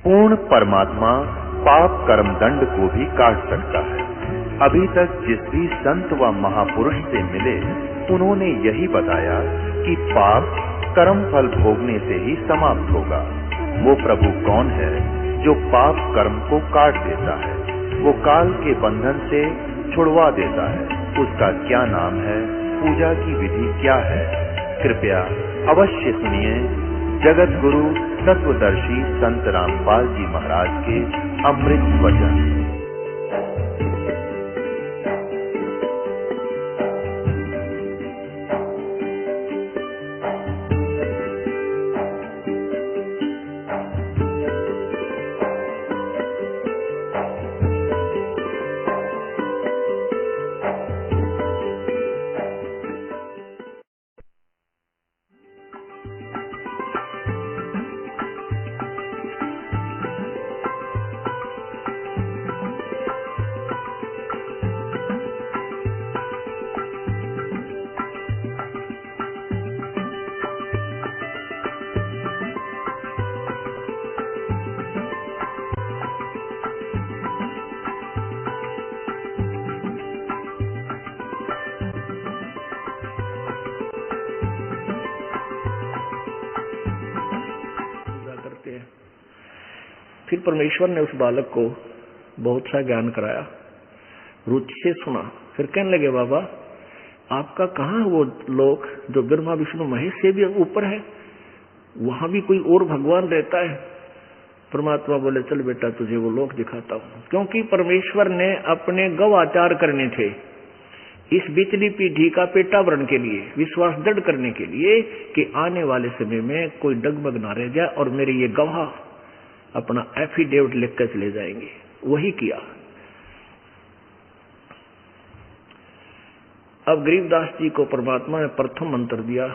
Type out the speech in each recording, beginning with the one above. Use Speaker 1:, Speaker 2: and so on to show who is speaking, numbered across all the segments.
Speaker 1: पूर्ण परमात्मा पाप कर्म दंड को भी काट सकता है। अभी तक जिस भी संत व महापुरुष से मिले उन्होंने यही बताया कि पाप कर्म फल भोगने से ही समाप्त होगा। वो प्रभु कौन है जो पाप कर्म को काट देता है, वो काल के बंधन से छुड़वा देता है। उसका क्या नाम है, पूजा की विधि क्या है? कृपया अवश्य सुनिए जगत गुरु तत्वदर्शी संत रामपाल जी महाराज के अमृत वचन।
Speaker 2: फिर परमेश्वर ने उस बालक को बहुत सा ज्ञान कराया, रुचि से सुना। फिर कहने लगे, बाबा आपका कहाँ वो लोक जो ब्रह्मा विष्णु महेश से भी ऊपर है, वहां भी कोई और भगवान रहता है? परमात्मा बोले, चल बेटा तुझे वो लोक दिखाता हूं। क्योंकि परमेश्वर ने अपने गवाचार करने थे इस बिचली पीढ़ी का पेटावरण के लिए, विश्वास दृढ़ करने के लिए कि आने वाले समय में कोई डगमग ना रह जाए और मेरे ये गवाह अपना एफिडेविट लिखकर चले जाएंगे। वही किया। अब गरीबदास जी को परमात्मा ने प्रथम मंत्र दिया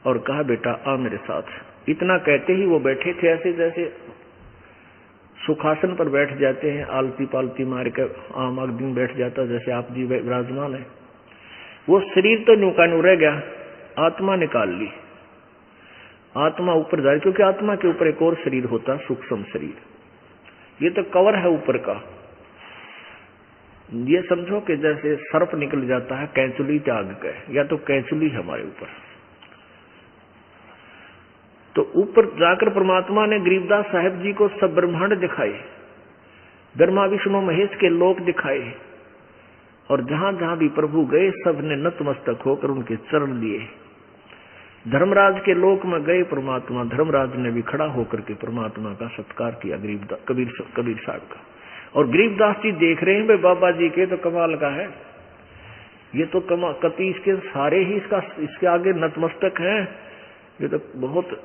Speaker 2: और कहा, बेटा आ मेरे साथ। इतना कहते ही वो बैठे थे ऐसे जैसे सुखासन पर बैठ जाते हैं, आलती पालती मार कर आम दिन बैठ जाता, जैसे आप जी विराजमान है। वो शरीर तो न्यू का न्यू रह गया, आत्मा निकाल ली। आत्मा ऊपर जा रही, क्योंकि आत्मा के ऊपर एक और शरीर होता, सूक्ष्म शरीर। ये तो कवर है ऊपर का। ये समझो कि जैसे सर्प निकल जाता है कैंचुली त्याग के, या तो कैंचुली हमारे ऊपर। तो ऊपर जाकर परमात्मा ने गरीबदास साहब जी को सब ब्रह्मांड दिखाए, ब्रह्मा विष्णु महेश के लोक दिखाए, और जहां जहां भी प्रभु गए सबने नतमस्तक होकर उनके चरण लिए। धर्मराज के लोक में गए परमात्मा, धर्मराज ने भी खड़ा होकर के परमात्मा का सत्कार किया कबीर साहब का। और गरीबदास जी देख रहे हैं, भाई बाबा जी के तो कमाल का है, ये तो कति इसके सारे ही इसके आगे नतमस्तक हैं, ये तो बहुत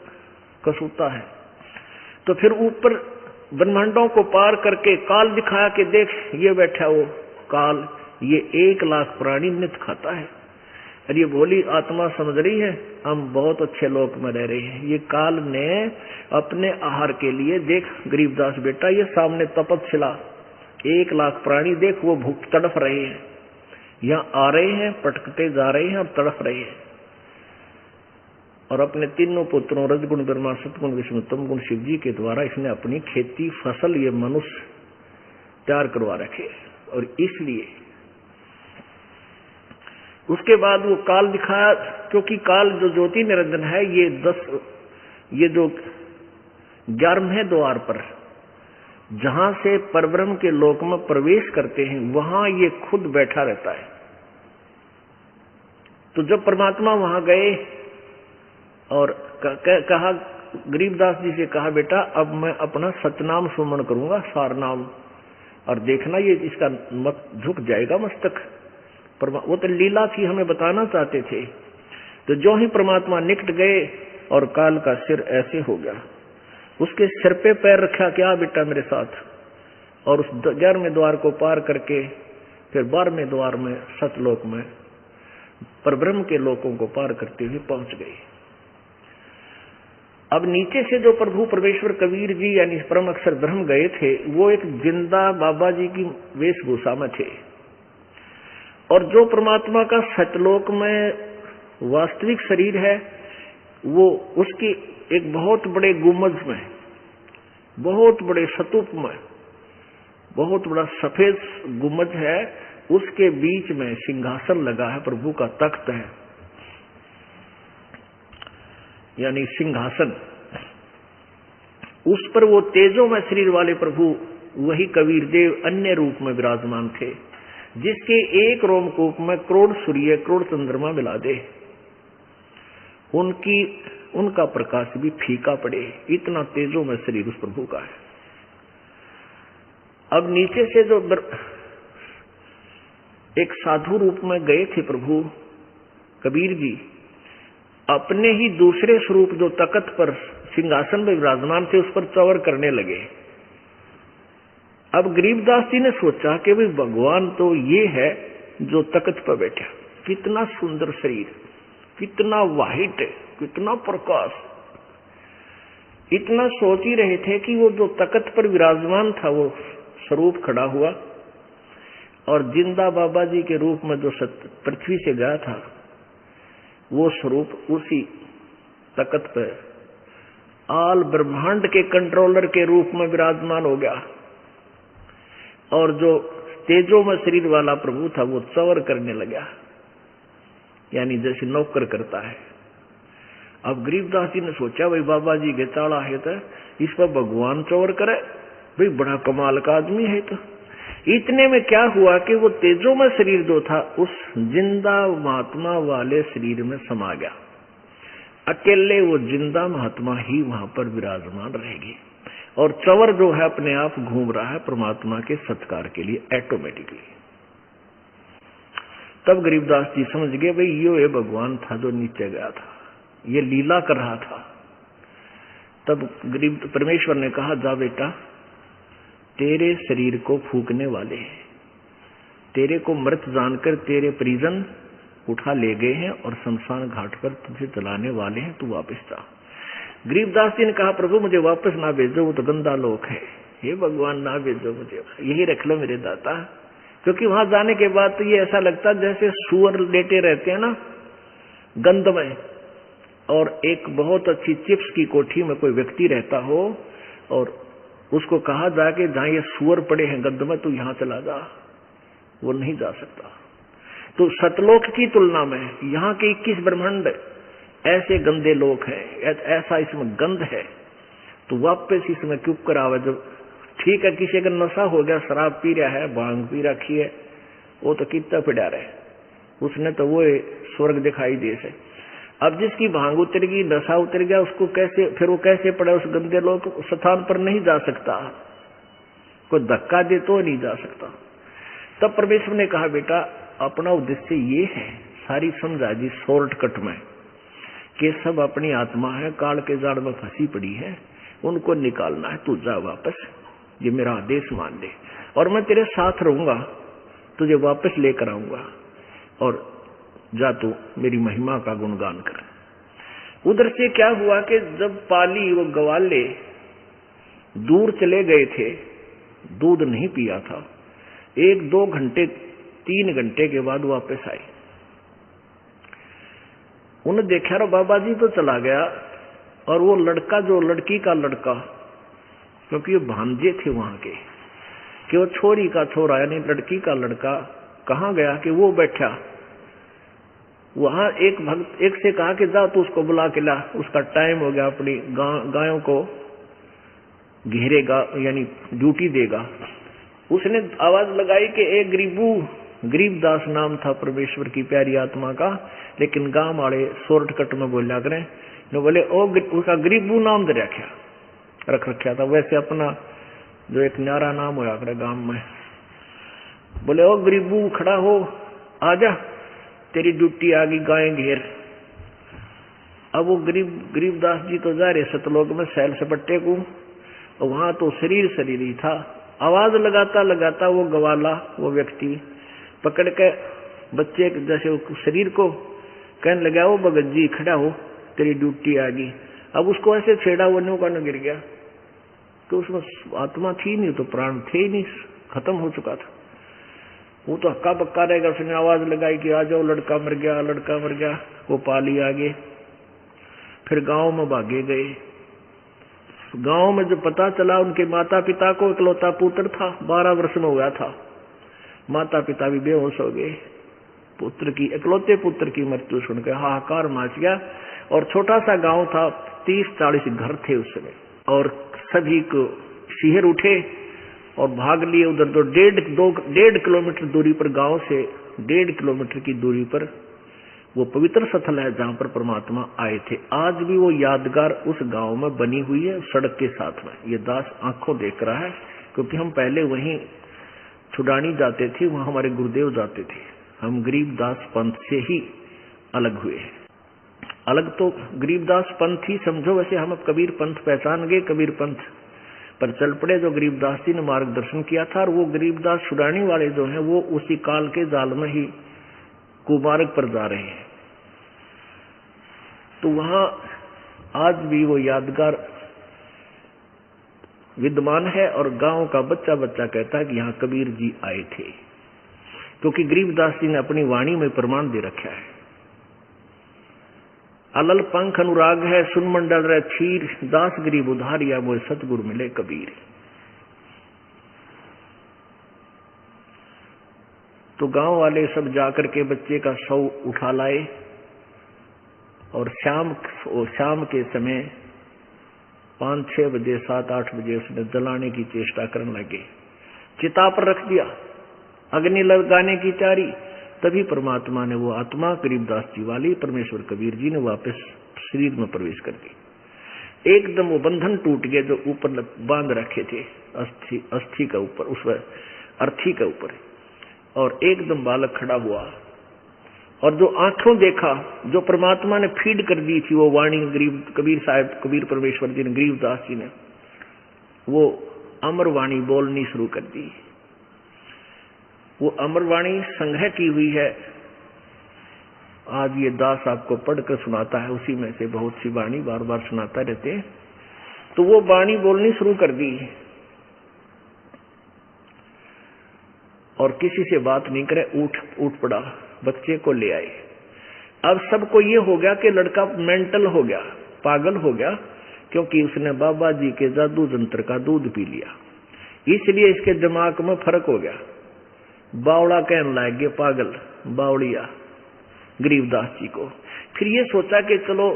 Speaker 2: कसूता है। तो फिर ऊपर ब्रह्मांडों को पार करके काल दिखाया कि देख ये बैठा वो काल, ये 1 लाख प्राणी नित खाता है। और ये भोली आत्मा समझ रही है हम बहुत अच्छे लोक में रह रहे हैं। ये काल ने अपने आहार के लिए, देख गरीबदास बेटा ये सामने तपस्या 1 लाख प्राणी देख वो भूख तड़फ रहे हैं, यहाँ आ रहे हैं, पटकते जा रहे हैं और तड़फ रहे हैं। और अपने तीनों पुत्रों रजगुण ब्रह्मा सतगुण विष्णु तमगुण शिव जी के द्वारा इसने अपनी खेती फसल ये मनुष्य तैयार करवा रखे। और इसलिए उसके बाद वो काल दिखाया, क्योंकि काल जो ज्योति निरंजन है ये जो 11वें द्वार पर जहां से परब्रह्म के लोक में प्रवेश करते हैं वहां ये खुद बैठा रहता है। तो जब परमात्मा वहां गए और कहा, गरीबदास जी से कहा, बेटा अब मैं अपना सतनाम सुमन करूंगा, सारनाम, और देखना ये इसका मत झुक जाएगा मस्तक। वो तो लीला थी, हमें बताना चाहते थे। तो जो ही परमात्मा निकट गए और काल का सिर ऐसे हो गया, उसके सिर पे पैर रखा, क्या बेटा मेरे साथ। और उस 11वें द्वार को पार करके फिर 12वें द्वार में सतलोक में परब्रह्म के लोकों को पार करते हुए पहुंच गए। अब नीचे से जो प्रभु परमेश्वर कबीर जी यानी परम अक्षर ब्रह्म गए थे, वो एक जिंदा बाबा जी की वेशभूषा में थे। और जो परमात्मा का सतलोक में वास्तविक शरीर है, वो उसकी एक बहुत बड़े गुम्बद में बहुत बड़े स्तूप में बहुत बड़ा सफेद गुम्बद है, उसके बीच में सिंहासन लगा है, प्रभु का तख्त है यानी सिंहासन। उस पर वो तेजों में शरीर वाले प्रभु वही कबीर देव अन्य रूप में विराजमान थे, जिसके एक रोमकूप में करोड़ सूर्य करोड़ चंद्रमा मिला दे, उनका प्रकाश भी फीका पड़े, इतना तेजों में शरीर उस प्रभु का है। अब नीचे से जो एक साधु रूप में गए थे प्रभु कबीर जी, अपने ही दूसरे स्वरूप जो तख्त पर सिंहासन में विराजमान थे उस पर चौवर करने लगे। अब गरीबदास जी ने सोचा कि भाई भगवान तो ये है जो तख्त पर बैठा, कितना सुंदर शरीर, कितना वाहिट, कितना प्रकाश। इतना सोच ही रहे थे कि वो जो तख्त पर विराजमान था वो स्वरूप खड़ा हुआ, और जिंदा बाबा जी के रूप में जो पृथ्वी से गया था वो स्वरूप उसी तख्त पर आल ब्रह्मांड के कंट्रोलर के रूप में विराजमान हो गया, और जो तेजों में शरीर वाला प्रभु था वो चौवर करने लगा, यानी जैसे नौकर करता है। अब गरीबदास जी ने सोचा भाई बाबा जी के चाड़ा है तो इस पर भगवान चौवर करे, भाई बड़ा कमाल का आदमी है। तो इतने में क्या हुआ कि वो तेजों में शरीर जो था उस जिंदा महात्मा वाले शरीर में समा गया, अकेले वो जिंदा महात्मा ही वहां पर विराजमान रहेगी, और चौवर जो है अपने आप घूम रहा है परमात्मा के सत्कार के लिए ऑटोमेटिकली। तब गरीबदास जी समझ गए भाई ये भगवान था जो नीचे गया था, ये लीला कर रहा था। तब गरीब परमेश्वर ने कहा जा बेटा, तेरे शरीर को फूकने वाले हैं, तेरे को मृत जानकर तेरे परिजन उठा ले गए हैं और शमशान घाट पर तुझे जलाने वाले हैं, तू वापस जा। गरीबदास जी ने कहा प्रभु मुझे वापस ना भेजो, वो तो गंदा लोक है, हे भगवान ना भेजो मुझे, यही रख लो मेरे दाता। क्योंकि वहां जाने के बाद तो ये ऐसा लगता जैसे सुअर लेटे रहते हैं ना गंध में, और एक बहुत अच्छी चिप्स की कोठी में कोई व्यक्ति रहता हो और उसको कहा जाए कि जहां ये सुअर पड़े हैं गंध में, तू यहां चला जा, वो नहीं जा सकता। तो सतलोक की तुलना में यहाँ के 21 ब्रह्मांड ऐसे गंदे लोक हैं, ऐसा इसमें गंध है, तो वापस इसमें क्यों करावे। जब ठीक है किसी का नशा हो गया, शराब पी रहा है, भांग पी रखी है, वो तो कितना पिड़ा रहे, उसने तो वो स्वर्ग दिखाई दे से। अब जिसकी भांग उतर गई, नशा उतर गया, उसको कैसे फिर वो कैसे पड़े उस गंदे लोग स्थान पर नहीं जा सकता, कोई धक्का दे तो नहीं जा सकता। तब परमेश्वर ने कहा बेटा अपना उद्देश्य ये है, सारी समझा दी शॉर्टकट में, कि सब अपनी आत्मा है, काल के जाड़ में फंसी पड़ी है, उनको निकालना है, तू जा वापस, ये मेरा आदेश मान ले, और मैं तेरे साथ रहूंगा, तुझे वापस लेकर आऊंगा, और जा तू मेरी महिमा का गुणगान कर। उधर से क्या हुआ कि जब पाली वो ग्वाले दूर चले गए थे, दूध नहीं पिया था, 1-2 घंटे 3 घंटे के बाद वापस आए। उन्हें देखा रो बाबा जी तो चला गया, और वो लड़का जो लड़की का लड़का, क्योंकि ये भांजे थे वहां के, कि वो छोरी का छोरा यानी लड़की का लड़का कहाँ गया कि वो बैठा वहां। एक भक्त एक से कहा कि जा तू उसको बुला के ला, उसका टाइम हो गया, अपनी गायों को घेरेगा यानी ड्यूटी देगा। उसने आवाज लगाई कि एक गरीबदास नाम था परमेश्वर की प्यारी आत्मा का, लेकिन गांव वाले शॉर्टकट में बोला करें, तो बोले ओ उसका गरीबू नाम दे रख रखा था, वैसे अपना जो एक न्यारा नाम होया करे गांव में, बोले ओ गरीबू खड़ा हो, आजा तेरी ड्यूटी आ गई, गाय घेर। अब वो गरीबदास जी तो जा रहे सतलोक में सैल सपट्टे को, और वहां तो शरीर ही था। आवाज लगाता लगाता वो गवाला वो व्यक्ति पकड़ के बच्चे जैसे शरीर को कहने लगा, वो भगत जी खड़ा हो, तेरी ड्यूटी आ गई। अब उसको ऐसे छेड़ा, वो न्यू का न गिर गया, तो उसमें आत्मा थी नहीं, तो प्राण थे ही नहीं, खत्म हो चुका था। वो तो हक्का बक्का रहेगा। उसने आवाज लगाई कि आ जाओ, लड़का मर गया, लड़का मर गया। वो पाली आ गए, फिर गांव में भागे गए, गांव में जो पता चला, उनके माता पिता को इकलौता पुत्र था, 12 वर्ष में हुआ था, माता पिता भी बेहोश हो गए। पुत्र की, इकलौते पुत्र की मृत्यु सुनकर हाहाकार मच गया। और छोटा सा गांव था, 30-40 घर थे उस समय, और सभी को शिहर उठे और भाग लिए उधर। तो 1.5 किलोमीटर दूरी पर, गांव से 1.5 किलोमीटर की दूरी पर वो पवित्र स्थल है जहां पर परमात्मा आए थे। आज भी वो यादगार उस गांव में बनी हुई है, सड़क के साथ में। ये दास आंखों देख रहा है, क्योंकि हम पहले वहीं छुड़ानी जाते थे, वहां हमारे गुरुदेव जाते थे। हम गरीबदास पंथ से ही अलग हुए हैं। अलग तो गरीबदास पंथ ही समझो, वैसे हम अब कबीर पंथ पहचान गए, कबीर पंथ पर चल पड़े, जो गरीबदास जी ने मार्गदर्शन किया था। और वो गरीबदास छुड़ानी वाले जो हैं, वो उसी काल के जाल में ही कुमार्ग पर जा रहे हैं। तो वहां आज भी वो यादगार विद्यमान है, और गांव का बच्चा बच्चा कहता है कि यहाँ कबीर जी आए थे, क्योंकि गरीबदास जी ने अपनी वाणी में प्रमाण दे रखा है। अलल पंख अनुराग है, सुन मंडल रे छीर, दास गरीब उधारिया मोए सतगुरु मिले कबीर। तो गांव वाले सब जाकर के बच्चे का शव उठा लाए, और शाम के समय 5-6 बजे, 7-8 बजे उसने जलाने की चेष्टा करने लगे। चिता पर रख दिया, अग्नि लगाने की तैयारी। तभी परमात्मा ने वो आत्मा गरीबदास जी वाली, परमेश्वर कबीर जी ने वापस शरीर में प्रवेश कर दी। एकदम वो बंधन टूट गए जो ऊपर बांध रखे थे अस्थि का ऊपर, उस अर्थी के ऊपर, और एकदम बालक खड़ा हुआ। और जो आंखों देखा, जो परमात्मा ने फीड कर दी थी वो वाणी, कबीर साहब, कबीर परमेश्वर जी ने, गरीबदास जी ने वो अमर वाणी बोलनी शुरू कर दी। वो अमर वाणी संग्रह की हुई है, आज ये दास आपको पढ़कर सुनाता है, उसी में से बहुत सी वाणी बार बार सुनाता रहते हैं। तो वो वाणी बोलनी शुरू कर दी, और किसी से बात नहीं करे, उठ पड़ा, बच्चे को ले आए। अब सबको ये हो गया कि लड़का मेंटल हो गया, पागल हो गया, क्योंकि उसने बाबा जी के जादू जंत्र का दूध पी लिया, इसलिए इसके दिमाग में फर्क हो गया। बावड़ा कहने लग गए, पागल, बावड़िया गरीबदास जी को। फिर ये सोचा कि चलो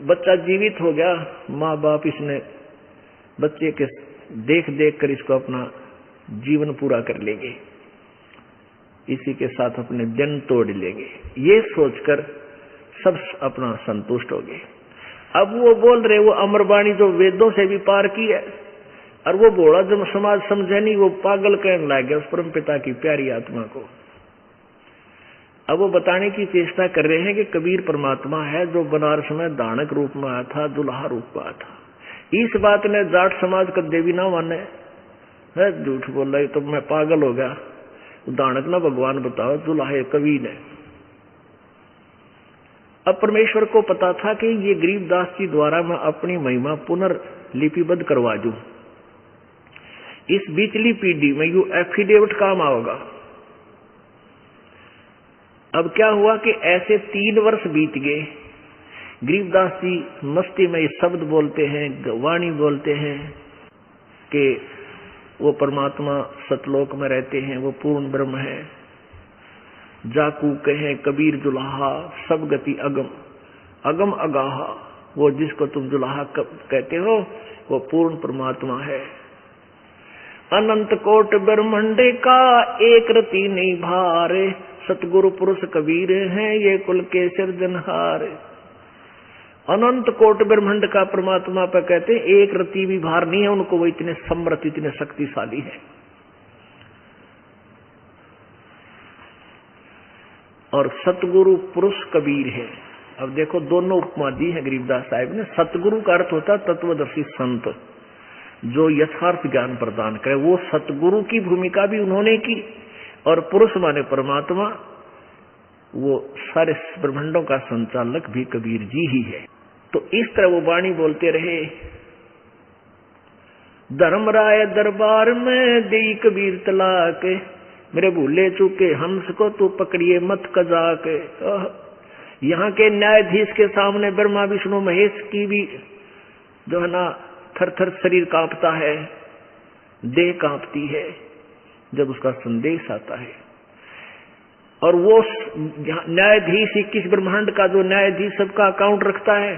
Speaker 2: बच्चा जीवित हो गया, माँ बाप इसने बच्चे के देख देख कर इसको अपना जीवन पूरा कर लेंगे, इसी के साथ अपने दिन तोड़ लेंगे, ये सोचकर सब अपना संतुष्ट हो गए। अब वो बोल रहे, वो अमरवाणी जो वेदों से भी पार की है, और वो बोला जब समाज समझे नहीं, वो पागल कहने लग गया उस परम पिता की प्यारी आत्मा को। अब वो बताने की चेष्टा कर रहे हैं कि कबीर परमात्मा है जो बनारस में दानक रूप में आया था, दुल्हा रूप में आया था। इस बात ने जाट समाज का देवी ना माने, है झूठ बोल रही, तो मैं पागल हो गया। दानक ना भगवान बताओ, दुल्हा कवि ने। अब परमेश्वर को पता था कि ये गरीबदास जी द्वारा मैं अपनी महिमा पुनर्लिपिबद्ध करवा दूं, इस बीचली पीढ़ी में यू एफिडेविट काम आओगा। अब क्या हुआ कि ऐसे 3 वर्ष बीत गए। गरीबदास जी मस्ती में ये शब्द बोलते हैं, वाणी बोलते हैं कि वो परमात्मा सतलोक में रहते हैं, वो पूर्ण ब्रह्म है। जाकू कहे कबीर दुल्हा, सब गति अगम, अगम अगाहा, वो जिसको तुम दुल्हा कहते हो वो पूर्ण परमात्मा है। अनंत कोट ब्रह्मंडे का एक रति नहीं भार, सतगुरु पुरुष कबीर हैं ये कुल के सिरजनहार। अनंत कोट ब्रह्मंड का परमात्मा पर कहते हैं एक रति भी भार नहीं है उनको, वो इतने समर्थ, इतने शक्तिशाली है। और सतगुरु पुरुष कबीर है। अब देखो दोनों उपमा दी है गरीबदास साहिब ने। सतगुरु का अर्थ होता है तत्वदर्शी संत, जो यथार्थ ज्ञान प्रदान करे, वो सतगुरु की भूमिका भी उन्होंने की। और पुरुष माने परमात्मा, वो सारे ब्रह्मांडों का संचालक भी कबीर जी ही है। तो इस तरह वो वाणी बोलते रहे। धर्मराय दरबार में देई कबीर तलाक, मेरे भूले चूके हंस को तू पकड़िए मत कजाक। यहाँ के न्यायाधीश के सामने ब्रह्मा विष्णु महेश की भी जो है ना थर थर शरीर कांपता है, देह कांपती है जब उसका संदेश आता है। और वो न्यायाधीश 21 ब्रह्मांड का जो न्यायाधीश सबका अकाउंट रखता है,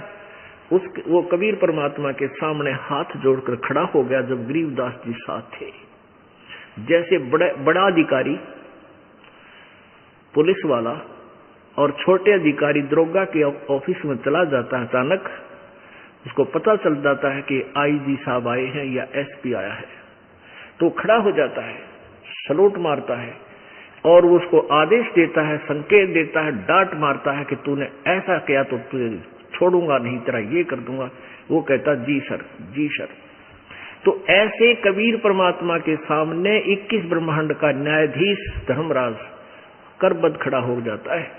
Speaker 2: वो कबीर परमात्मा के सामने हाथ जोड़कर खड़ा हो गया जब गरीबदास जी साथ थे। जैसे बड़ा अधिकारी पुलिस वाला और छोटे अधिकारी दरोगा के ऑफिस में चला जाता है, अचानक उसको पता चल जाता है कि आईजी साहब आए हैं या एसपी आया है, तो खड़ा हो जाता है, सलूट मारता है और वो उसको आदेश देता है, संकेत देता है, डांट मारता है कि तूने ऐसा किया तो तुझे छोड़ूंगा नहीं, तेरा ये कर दूंगा। वो कहता जी सर, जी सर। तो ऐसे कबीर परमात्मा के सामने 21 ब्रह्मांड का न्यायाधीश धर्मराज करबद्ध खड़ा हो जाता है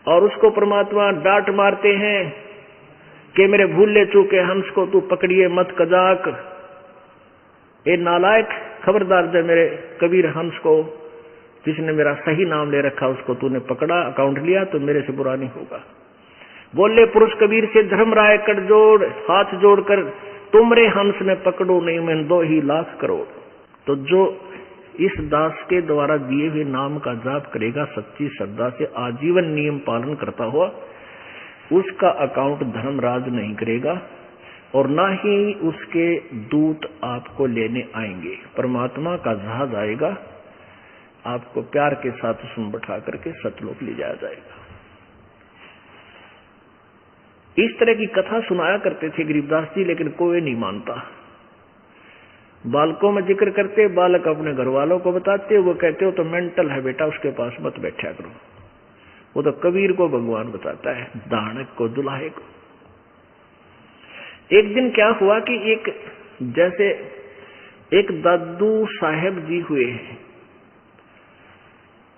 Speaker 2: और उसको परमात्मा डांट मारते हैं कि मेरे भूले चूके हंस को तू पकड़िए मत कजाक, ए नालायक, खबरदार दे मेरे कबीर हंस को, जिसने मेरा सही नाम ले रखा उसको तूने पकड़ा, अकाउंट लिया तो मेरे से बुरा नहीं होगा। बोले पुरुष कबीर से धर्मराय कर जोड़, हाथ जोड़कर तुमरे हंस में पकड़ो नहीं मैं 2 ही लाख करोड़। तो जो इस दास के द्वारा दिए हुए नाम का जाप करेगा सच्ची श्रद्धा से, आजीवन नियम पालन करता हुआ, उसका अकाउंट धर्मराज नहीं करेगा और ना ही उसके दूत आपको लेने आएंगे। परमात्मा का जहाज आएगा, आपको प्यार के साथ उसमें बैठा करके सतलोक ले जाया जाएगा। इस तरह की कथा सुनाया करते थे गरीबदास जी, लेकिन कोई नहीं मानता। बालकों में जिक्र करते, बालक अपने घर वालों को बताते, वो कहते हो तो मेंटल है बेटा, उसके पास मत बैठा करो। वो तो कबीर को भगवान बताता है, दानक को, दुल्हे को। एक दिन क्या हुआ कि एक दादू साहेब जी हुए हैं,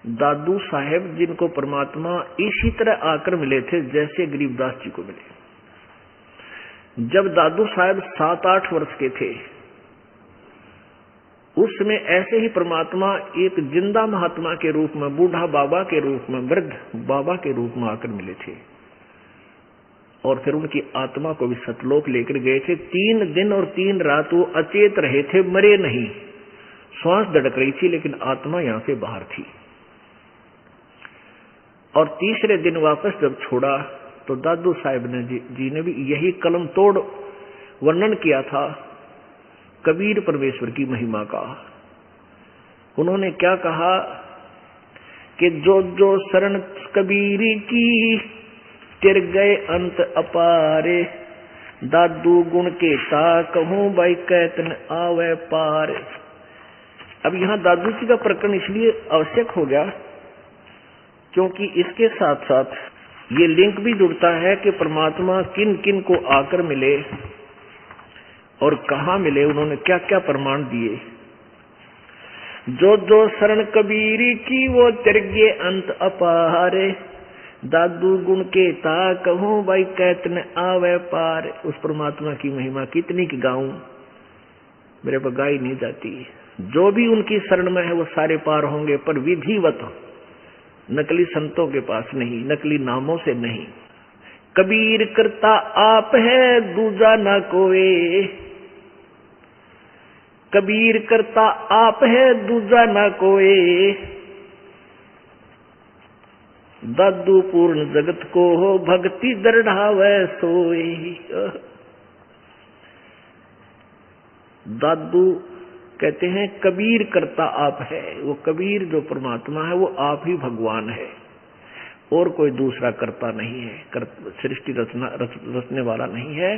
Speaker 2: दादू साहेब जिनको परमात्मा इसी तरह आकर मिले थे जैसे गरीबदास जी को मिले। जब दादू साहेब 7-8 वर्ष के थे, उसमें ऐसे ही परमात्मा एक जिंदा महात्मा के रूप में, बूढ़ा बाबा के रूप में, वृद्ध बाबा के रूप में आकर मिले थे और फिर उनकी आत्मा को भी सतलोक लेकर गए थे। 3 दिन और 3 रात वो अचेत रहे थे, मरे नहीं, श्वास धड़क रही थी लेकिन आत्मा यहां से बाहर थी। और तीसरे दिन वापस जब छोड़ा तो दादू साहेब जी ने भी यही कलम तोड़ वर्णन किया था कबीर परमेश्वर की महिमा का। उन्होंने क्या कहा कि जो जो शरण कबीरी की तिर गए अंत अपारे, दादू गुण के ता कहूं भाई कैतन आवे पार। अब यहां दादू जी का प्रकरण इसलिए आवश्यक हो गया क्योंकि इसके साथ साथ ये लिंक भी जुड़ता है कि परमात्मा किन किन को आकर मिले और कहाँ मिले, उन्होंने क्या क्या प्रमाण दिए। जो जो शरण कबीरी की वो तिरगे अंत अपारे, दादू गुण के ता कहूं भाई कैतन आवे पार। उस परमात्मा की महिमा कितनी की गाऊं, मेरे पर गाई नहीं जाती। जो भी उनकी शरण में है वो सारे पार होंगे, पर विधिवत, नकली संतों के पास नहीं, नकली नामों से नहीं। कबीर करता आप है दूजा ना कोई, कबीर करता आप है दूजा ना कोई, दादू पूर्ण जगत को हो भक्ति दृढ़ावे सोई। दादू कहते हैं कबीर करता आप है, वो कबीर जो परमात्मा है वो आप ही भगवान है और कोई दूसरा करता नहीं है, सृष्टि रचने वाला नहीं है।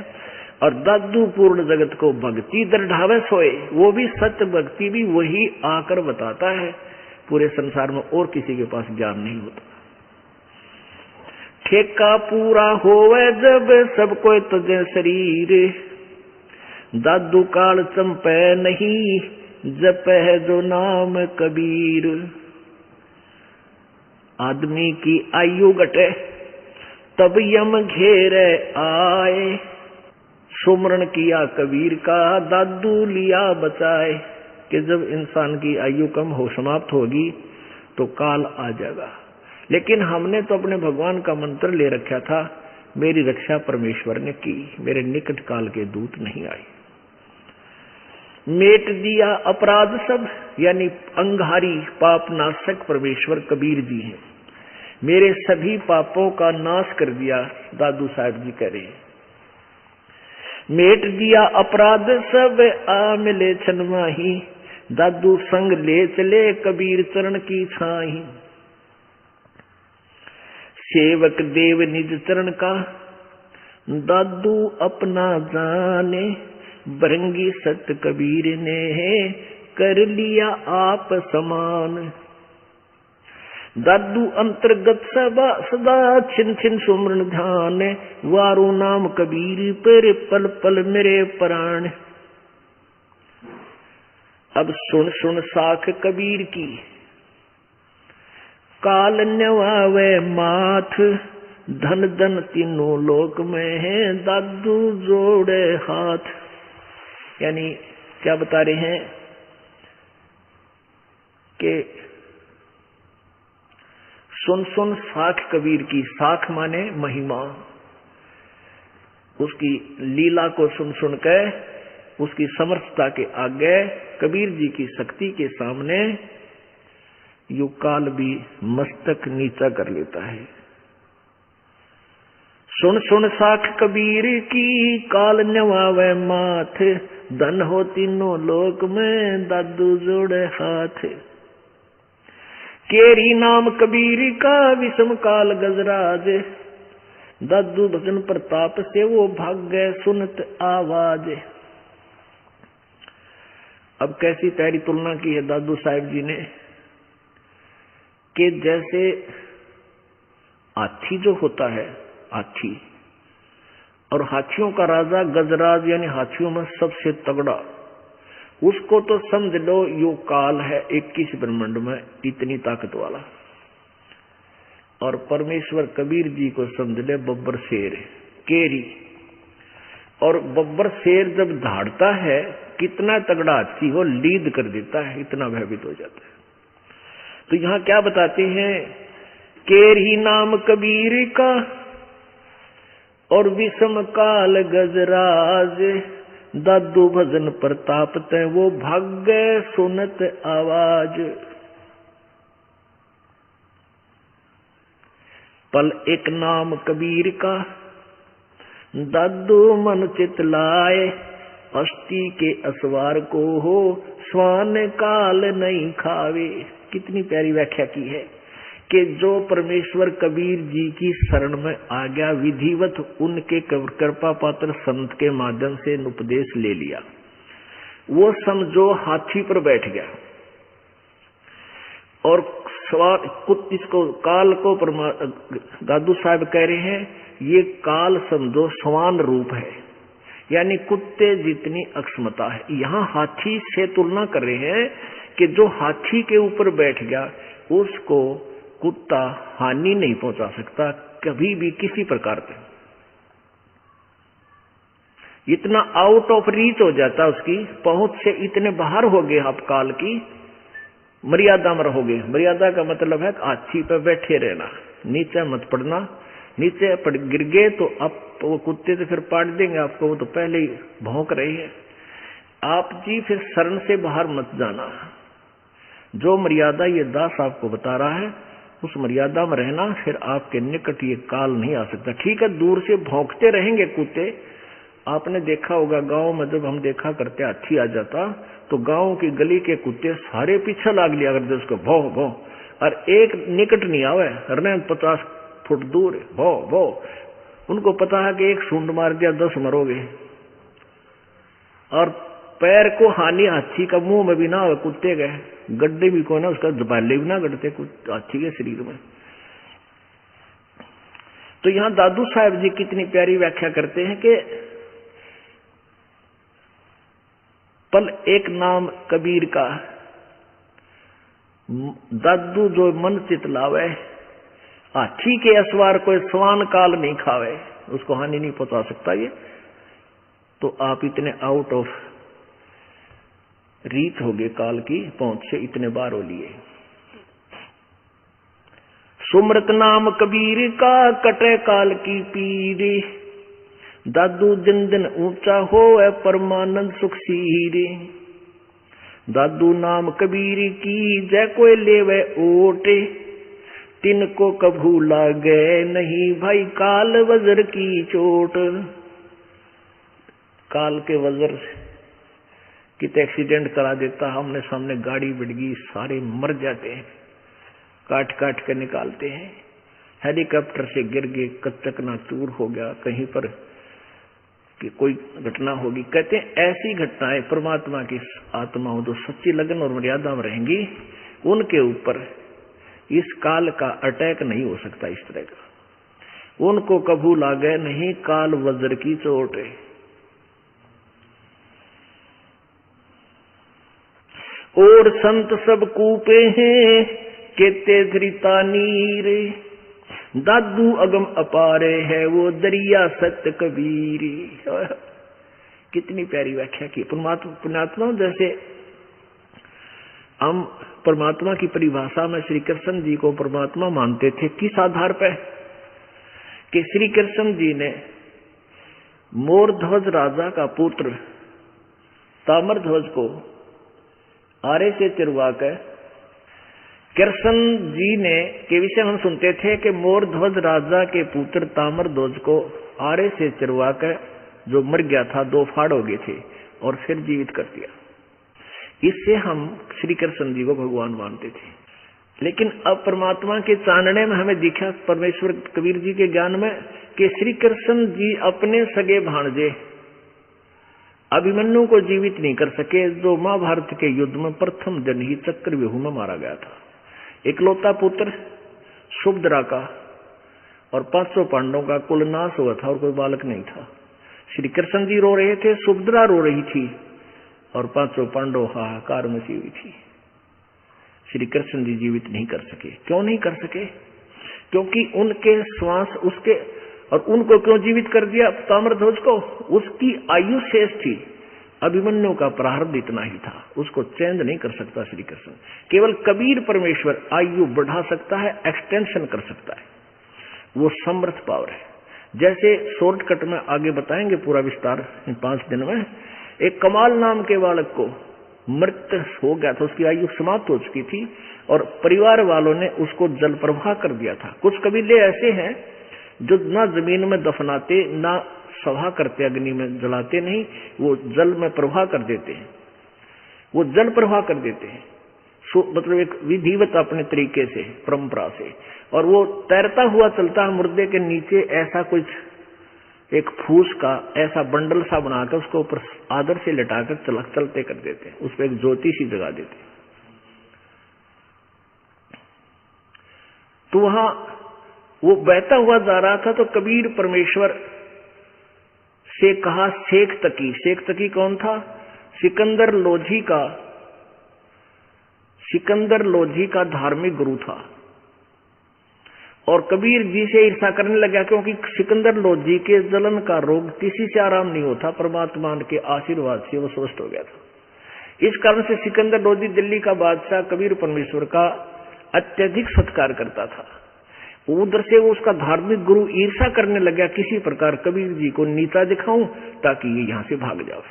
Speaker 2: और दादू पूर्ण जगत को भक्ति दृढ़ावे सोए, वो भी सत्य भक्ति भी वही आकर बताता है, पूरे संसार में और किसी के पास ज्ञान नहीं होता। ठेका पूरा होवे जब सब कोई तुझे शरीर, दादू काल चंपे नहीं जपे जो नाम कबीर। आदमी की आयु घटे तब यम घेरे आए, सुमरण किया कबीर का दादू लिया बचाए। कि जब इंसान की आयु कम हो, समाप्त होगी तो काल आ जाएगा। लेकिन हमने तो अपने भगवान का मंत्र ले रखा था, मेरी रक्षा परमेश्वर ने की, मेरे निकट काल के दूत नहीं आए। मेट दिया अपराध सब, यानी अंगहारी पाप नाशक परमेश्वर कबीर जी हैं। मेरे सभी पापों का नाश कर दिया, दादू साहब जी कह रहे हैं। मेट दिया अपराध सब आ मिले छनमाही, दादू संग ले चले कबीर चरण की छाही। सेवक देव निज चरण का दादू अपना जाने, बरंगी सत कबीर ने कर लिया आप समान। दादू अंतर्गत सदा छिन छिन सुमरण ध्यान, वारो नाम कबीर पर पल पल मेरे प्राण। अब सुन सुन साख कबीर की, काल न्यवावे माथ, धन धन तीनों लोक में है दादू जोड़े हाथ। यानी क्या बता रहे हैं कि सुन सुन साख कबीर की, साख माने महिमा, उसकी लीला को सुन सुन के, उसकी समर्थता के आगे, कबीर जी की शक्ति के सामने यू काल भी मस्तक नीचा कर लेता है। सुन सुन साख कबीर की, काल न्यवावे माथ, धन हो तीनों लोक में दादू जोड़े हाथ। केरी नाम कबीर का विषम काल गजराज, दादू भजन प्रताप से वो भाग गए सुनत आवाज। अब कैसी प्यारी तुलना की है दादू साहिब जी ने कि जैसे हाथी जो होता है, हाथी, और हाथियों का राजा गजराज यानी हाथियों में सबसे तगड़ा, उसको तो समझ लो यो काल है 21 ब्रह्मांड में इतनी ताकत वाला। और परमेश्वर कबीर जी को समझ ले बब्बर शेर केरी, और बब्बर शेर जब धाड़ता है कितना तगड़ा हाथी हो लीद कर देता है, इतना भयभीत हो जाता है। तो यहाँ क्या बताते हैं, केरी नाम कबीर का और विषम काल गजराज, दादू भजन प्रताप ते वो भाग्य सुनत आवाज। पल एक नाम कबीर का दादू मन चित लाए, अस्थि के असवार को हो स्वान काल नहीं खावे। कितनी प्यारी व्याख्या की है कि जो परमेश्वर कबीर जी की शरण में आ गया, विधिवत उनके कृपा पात्र संत के माध्यम से उपदेश ले लिया, वो समझो हाथी पर बैठ गया और इसको काल को दादू साहब कह रहे हैं ये काल समझो समान रूप है, यानी कुत्ते जितनी अक्षमता है। यहाँ हाथी से तुलना कर रहे हैं कि जो हाथी के ऊपर बैठ गया उसको कुत्ता हानि नहीं पहुंचा सकता कभी भी किसी प्रकार से। इतना आउट ऑफ रीच हो जाता, उसकी पहुंच से इतने बाहर हो गए आप काल की मर्यादा में रहोगे। मर्यादा का मतलब है हाथी पे बैठे रहना, नीचे मत पड़ना। नीचे पड़ गिर गए तो अब वो कुत्ते तो फिर पाट देंगे आपको, वो तो पहले ही भौंक रही है। आप जी फिर शरण से बाहर मत जाना। जो मर्यादा ये दास आपको बता रहा है उस मर्यादा में रहना, फिर आपके निकट ये काल नहीं आ सकता। ठीक है, दूर से भौंकते रहेंगे कुत्ते। आपने देखा होगा गांव में जब हम देखा करते हाथी आ जाता तो गांव की गली के कुत्ते सारे पीछे लाग लिया करते उसको, भौ भौ, और एक निकट नहीं आवे, 50 फुट दूर भौ भौ। उनको पता है कि एक सूंड मार दिया 10 मरोगे। और पैर को हानि हाथी का मुंह में भी ना हो, कुत्ते गए गड्ढे भी को ना, उसका जबाले भी ना गढ़ते हाथी के शरीर में। तो यहाँ दादू साहब जी कितनी प्यारी व्याख्या करते हैं कि पल एक नाम कबीर का, दादू जो मन चित लावे, हाथी के असवार कोई स्वान काल नहीं खावे, उसको हानि नहीं पहुंचा सकता ये। तो आप इतने आउट ऑफ रीच हो गए काल की पहुंच से, इतने बार हो लिए। सुमरत नाम कबीर का कटे काल की पीरे, दादू दिन दिन ऊंचा हो परमानंद सुख सीरे। दादू नाम कबीर की जय कोई लेवे ओटे, तिनको कभू लागे नहीं भाई काल वज्र की चोट। काल के वज्र से कितने एक्सीडेंट करा देता, हमने सामने गाड़ी बिड़ गई, सारे मर जाते हैं, काट काट कर निकालते हैं। हेलीकॉप्टर से गिर गए, कच्चकना चूर हो गया, कहीं पर कि कोई घटना होगी। कहते हैं ऐसी घटनाएं परमात्मा की आत्माओं जो सच्ची लगन और मर्यादा में रहेंगी, उनके ऊपर इस काल का अटैक नहीं हो सकता। इस तरह का उनको कभू लागे नहीं काल वज्र की चोट। और संत सब कूपे हैं केते धृता नीर, दादू अगम अपारे है वो दरिया सत्य कबीर। कितनी प्यारी व्याख्या की पुण्यात्मा। जैसे हम परमात्मा की परिभाषा में श्री कृष्ण जी को परमात्मा मानते थे, किस आधार पर कि श्री कृष्ण जी ने मोरध्वज राजा का पुत्र ताम्रध्वज को आरे से चिरवा कर, कृष्ण जी ने के विषय हम सुनते थे कि मोरध्वज राजा के पुत्र ताम्रध्वज को आरे से चिरवा कर जो मर गया था, 2 फाड़ हो गए थे और फिर जीवित कर दिया। इससे हम श्री कृष्ण जी को भगवान मानते थे। लेकिन अब परमात्मा के चानने में हमें दिखा, परमेश्वर कबीर जी के ज्ञान में, कि श्री कृष्ण जी अपने सगे भाणजे अभिमन्यु को जीवित नहीं कर सके, जो महाभारत के युद्ध में प्रथम जन ही चक्रव्यूह में मारा गया था। इकलौता पुत्र सुभद्रा का और 500 पांडवों का कुल नाश हुआ था और कोई बालक नहीं था। श्री कृष्ण जी रो रहे थे, सुभद्रा रो रही थी और 500 पांडव हाहाकार मची हुई थी। श्री कृष्ण जी जीवित नहीं कर सके। क्यों नहीं कर सके? क्योंकि उनके श्वास उसके, और उनको क्यों जीवित कर दिया ताम्रध्वज को? उसकी आयु शेष थी, अभिमन्यु का प्रारब्ध इतना ही था, उसको चेंज नहीं कर सकता श्री कृष्ण। केवल कबीर परमेश्वर आयु बढ़ा सकता है, एक्सटेंशन कर सकता है, वो समर्थ पावर है। जैसे शॉर्टकट में आगे बताएंगे पूरा विस्तार इन 5 दिन में। एक कमाल नाम के बालक को मृत हो गया था, उसकी आयु समाप्त हो चुकी थी और परिवार वालों ने उसको जल प्रवाह कर दिया था। कुछ कबीले ऐसे हैं जो ना जमीन में दफनाते, ना सभा करते, अग्नि में जलाते नहीं, वो जल में प्रवाह कर देते हैं। वो जल प्रवाह कर देते हैं, मतलब एक विधिवत अपने तरीके से, परंपरा से, और वो तैरता हुआ चलता है मुर्दे के नीचे। ऐसा कुछ एक फूस का ऐसा बंडल सा बनाकर उसको ऊपर आदर से लटाकर चलते कर देते हैं, उस पर एक ज्योति सी जगा देते हैं। तो वहां वो बहता हुआ जा रहा था, तो कबीर परमेश्वर से कहा शेख तकी। शेख तकी कौन था? सिकंदर लोधी का धार्मिक गुरु था और कबीर जी से ईर्षा करने लगा, क्योंकि सिकंदर लोधी के जलन का रोग किसी से आराम नहीं होता, परमात्मा के आशीर्वाद से वो स्वस्थ हो गया था। इस कारण से सिकंदर लोधी दिल्ली का बादशाह कबीर परमेश्वर का अत्यधिक सत्कार करता था। उधर से वो उसका धार्मिक गुरु ईर्षा करने लगा, किसी प्रकार कबीर जी को नीचा दिखाऊं ताकि ये यहां से भाग जाए।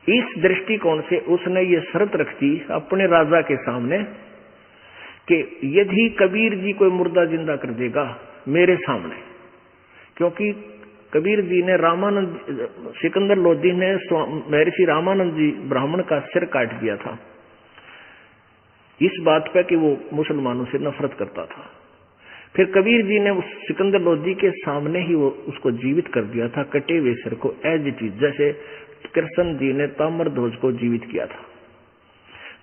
Speaker 2: इस दृष्टिकोण से उसने ये शर्त रख दी अपने राजा के सामने कि यदि कबीर जी कोई मुर्दा जिंदा कर देगा मेरे सामने, क्योंकि कबीर जी ने सिकंदर लोधी ने महर्षि रामानंद जी ब्राह्मण का सिर काट दिया था, इस बात पर कि वो मुसलमानों से नफरत करता था। फिर कबीर जी ने उस सिकंदर लोधी के सामने ही वो उसको जीवित कर दिया था, कटे हुए सिर को, एज इट इज, जैसे कृष्ण जी ने ताम्रध्वज को जीवित किया था।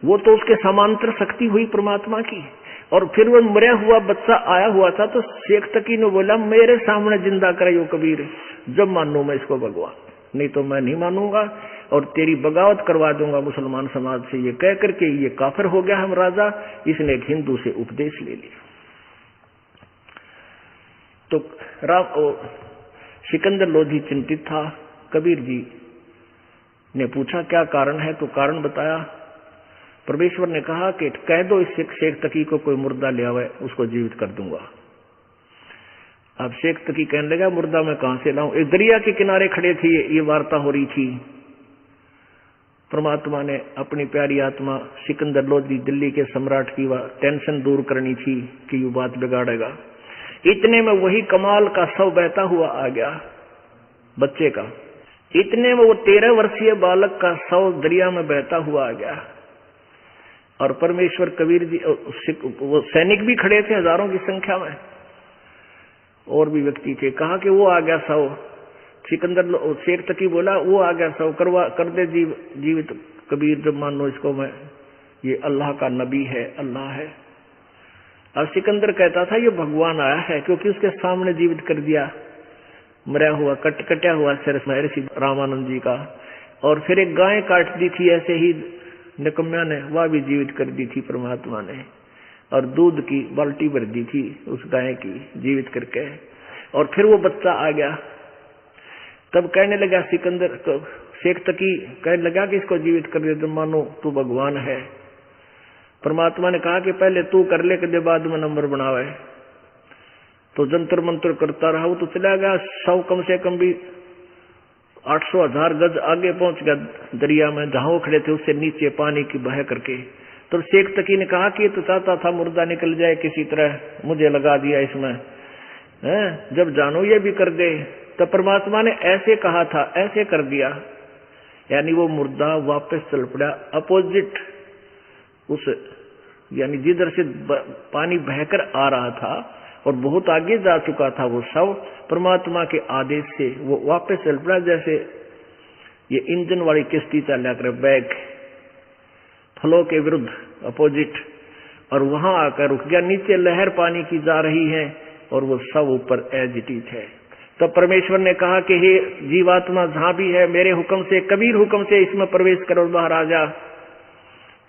Speaker 2: वो तो उसके समांतर शक्ति हुई परमात्मा की। और फिर वो मरा हुआ बच्चा आया हुआ था, तो शेख तकी ने बोला मेरे सामने जिंदा करे यो कबीर, जब मानू मैं इसको भगवान, नहीं तो मैं नहीं मानूंगा और तेरी बगावत करवा दूंगा मुसलमान समाज से। ये कह करके ये काफिर हो गया हम राजा। इसने एक हिंदू से उपदेश ले लिया। तो सिकंदर लोधी चिंतित था। कबीर जी ने पूछा क्या कारण है, तो कारण बताया। परमेश्वर ने कहा कि कह दो इस शेख तकी को कोई मुर्दा ले आवे, उसको जीवित कर दूंगा। अब शेख तकी कहने लगा मुर्दा मैं कहां से लाऊं? एक दरिया के किनारे खड़े थे, ये वार्ता हो रही थी। परमात्मा ने अपनी प्यारी आत्मा सिकंदर लोधी दिल्ली के सम्राट की वह टेंशन दूर करनी थी कि ये बात बिगाड़ेगा। इतने में वही कमाल का शव बहता हुआ आ गया बच्चे का। इतने में वो 13 वर्षीय बालक का शव दरिया में बहता हुआ आ गया। और परमेश्वर कबीर जी, वो सैनिक भी खड़े थे हजारों की संख्या में, और भी व्यक्ति थे। कहा कि वो आ गया शव। सिकंदर शेख तकी बोला वो आ गया शव, कर दे जीवित कबीर, जब मान लो इसको मैं, ये अल्लाह का नबी है, अल्लाह है। अब सिकंदर कहता था ये भगवान आया है, क्योंकि उसके सामने जीवित कर दिया मरा हुआ कटा हुआ सिर महर्षि रामानंद जी का। और फिर एक गाय काट दी थी ऐसे ही निकम्या ने, वह भी जीवित कर दी थी परमात्मा ने। और दूध की बाल्टी भर दी थी उस गाय की जीवित करके। और फिर वो बच्चा आ गया। तब कहने लगा सिकंदर शेख तकी कहने लगा कि इसको जीवित कर दे, मानो तू भगवान है। परमात्मा ने कहा कि पहले तू कर ले, के बाद में नंबर बनावे। तो जंतर मंत्र करता रहा। वो तो चला गया शव कम से कम भी 800,000 गज आगे पहुंच गया दरिया में, जहां वो खड़े थे उससे नीचे पानी की बह करके। तो शेख तकी ने कहा कि ये तो चाहता था मुर्दा निकल जाए किसी तरह, मुझे लगा दिया इसमें है, जब जानो ये भी कर दे। तो परमात्मा ने ऐसे कहा था, ऐसे कर दिया, यानी वो मुर्दा वापस चल पड़ा अपोजिट उस, यानी जिधर से पानी बहकर आ रहा था और बहुत आगे जा चुका था वो शव, परमात्मा के आदेश से वो वापस चल पड़ा। जैसे ये इंजन वाली किश्ती चला कर बैक फ्लो के विरुद्ध अपोजिट, और वहां आकर रुक गया। नीचे लहर पानी की जा रही है और वो शव ऊपर एज इट इज है। तब परमेश्वर ने कहा कि हे जीवात्मा जहां भी है, मेरे हुक्म से, कबीर हुक्म से इसमें प्रवेश करो, बाहर आ जा।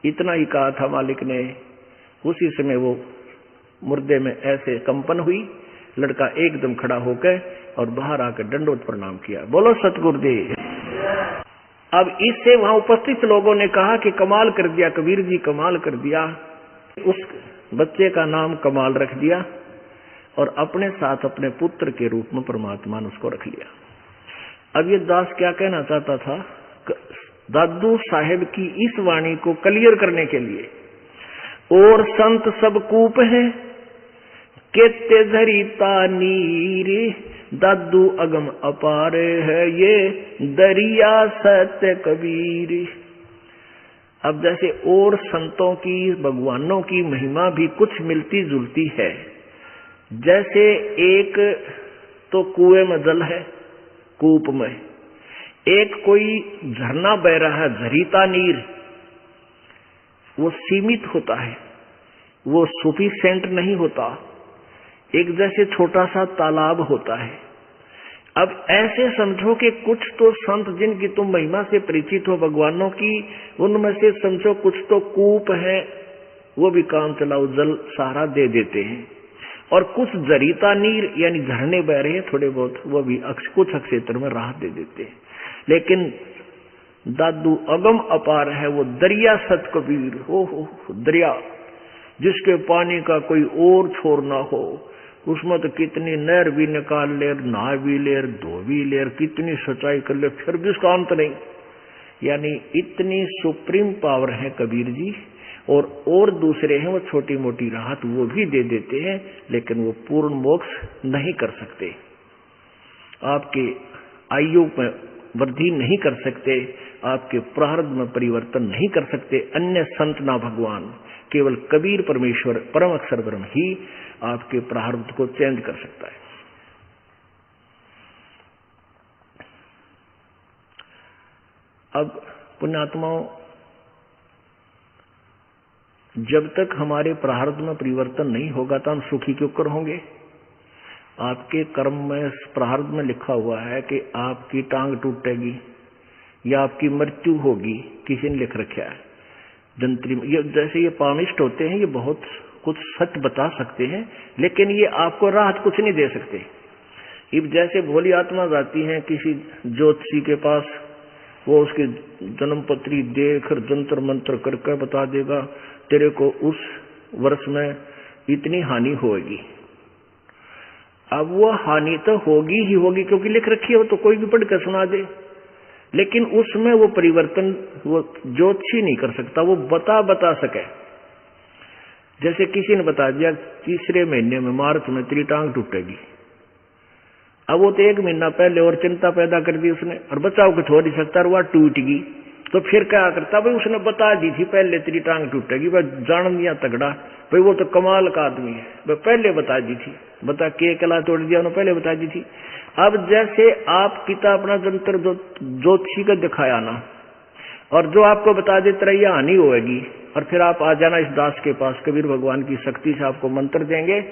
Speaker 2: इतना ही कहा था मालिक ने। उसी समय वो मुर्दे में ऐसे कंपन हुई, लड़का एकदम खड़ा होकर और बाहर आकर दंडवत प्रणाम किया। बोलो सतगुरुदेव। अब इससे वहां उपस्थित लोगों ने कहा कि कमाल कर दिया कबीर जी, कमाल कर दिया। उस बच्चे का नाम कमाल रख दिया और अपने साथ अपने पुत्र के रूप में परमात्मा ने उसको रख लिया। अब ये दास क्या कहना चाहता था, दादू साहेब की इस वाणी को क्लियर करने के लिए, और संत सब कूप है केते धरिता नीर, दादू अगम अपार है ये दरिया सत्य कबीर। अब जैसे और संतों की, भगवानों की महिमा भी कुछ मिलती जुलती है। जैसे एक तो कुएं में जल है, कूप में, एक कोई झरना बह रहा है, झरीता नीर, वो सीमित होता है, वो सफिशिएंट नहीं होता। एक जैसे छोटा सा तालाब होता है। अब ऐसे समझो कि कुछ तो संत जिनकी तुम महिमा से परिचित हो भगवानों की, उनमें से समझो कुछ तो कूप है, वो भी काम चलाओ जल सहारा दे देते हैं। और कुछ जरीता नीर यानी झरने बह रहे हैं थोड़े बहुत, वो भी कुछ क्षेत्र में राहत दे देते हैं। लेकिन दादू अगम अपार है, वो दरिया सत कबीर हो दरिया, जिसके पानी का कोई और छोर ना हो। उसमें तो कितनी नहर भी निकाल ले, नहा भी ले, धो भी ले, कितनी सच्चाई कर ले, फिर भी उसका अंत नहीं। यानी इतनी सुप्रीम पावर है कबीर जी। और दूसरे हैं वो छोटी मोटी राहत वो भी दे देते हैं, लेकिन वो पूर्ण मोक्ष नहीं कर सकते, आपके आयु में वृद्धि नहीं कर सकते, आपके प्रारब्ध में परिवर्तन नहीं कर सकते। अन्य संत ना भगवान, केवल कबीर परमेश्वर परम अक्षर ब्रह्म ही आपके प्रारब्ध को चेंज कर सकता है। अब पुण्यात्माओं, जब तक हमारे प्रारब्ध में परिवर्तन नहीं होगा तो हम सुखी क्यों कर होंगे। आपके कर्म में, प्रारब्ध में लिखा हुआ है कि आपकी टांग टूटेगी या आपकी मृत्यु होगी, किसी ने लिख रखा है जंत्री। ये जैसे ये पामिस्ट होते हैं, ये बहुत कुछ सच बता सकते हैं, लेकिन ये आपको राहत कुछ नहीं दे सकते। अब जैसे भोली आत्मा जाती है किसी ज्योतिषी के पास, वो उसकी जन्म पत्री देखकर जंतर मंत्र करके बता देगा तेरे को उस वर्ष में इतनी हानि होगी। अब वो हानि तो होगी ही होगी, क्योंकि लिख रखी है, वो तो कोई भी पढ़ कर सुना दे। लेकिन उसमें वो परिवर्तन वो ज्योतिषी नहीं कर सकता, वो बता सके। जैसे किसी ने बता दिया तीसरे महीने में मार्च में तेरी टांग टूटेगी, अब वो तो 1 महीना पहले और चिंता पैदा कर दी उसने, और बचाव कुछ हो नहीं सकता, और वह टूट गई, तो फिर क्या करता भाई, उसने बता दी थी पहले तेरी टांग टूटेगी, वह जान दिया तगड़ा भाई, वो तो कमाल का आदमी है, वह पहले बता दी थी, बता के कला तोड़ दिया उन्होंने, पहले बता दी थी। अब जैसे आप पिता अपना जंतर ज्योतिषी को दिखाया ना, और जो आपको बता दे तेरा यह हानि होगी, और फिर आप आ जाना इस दास के पास, कबीर भगवान की शक्ति से आपको मंत्र देंगे,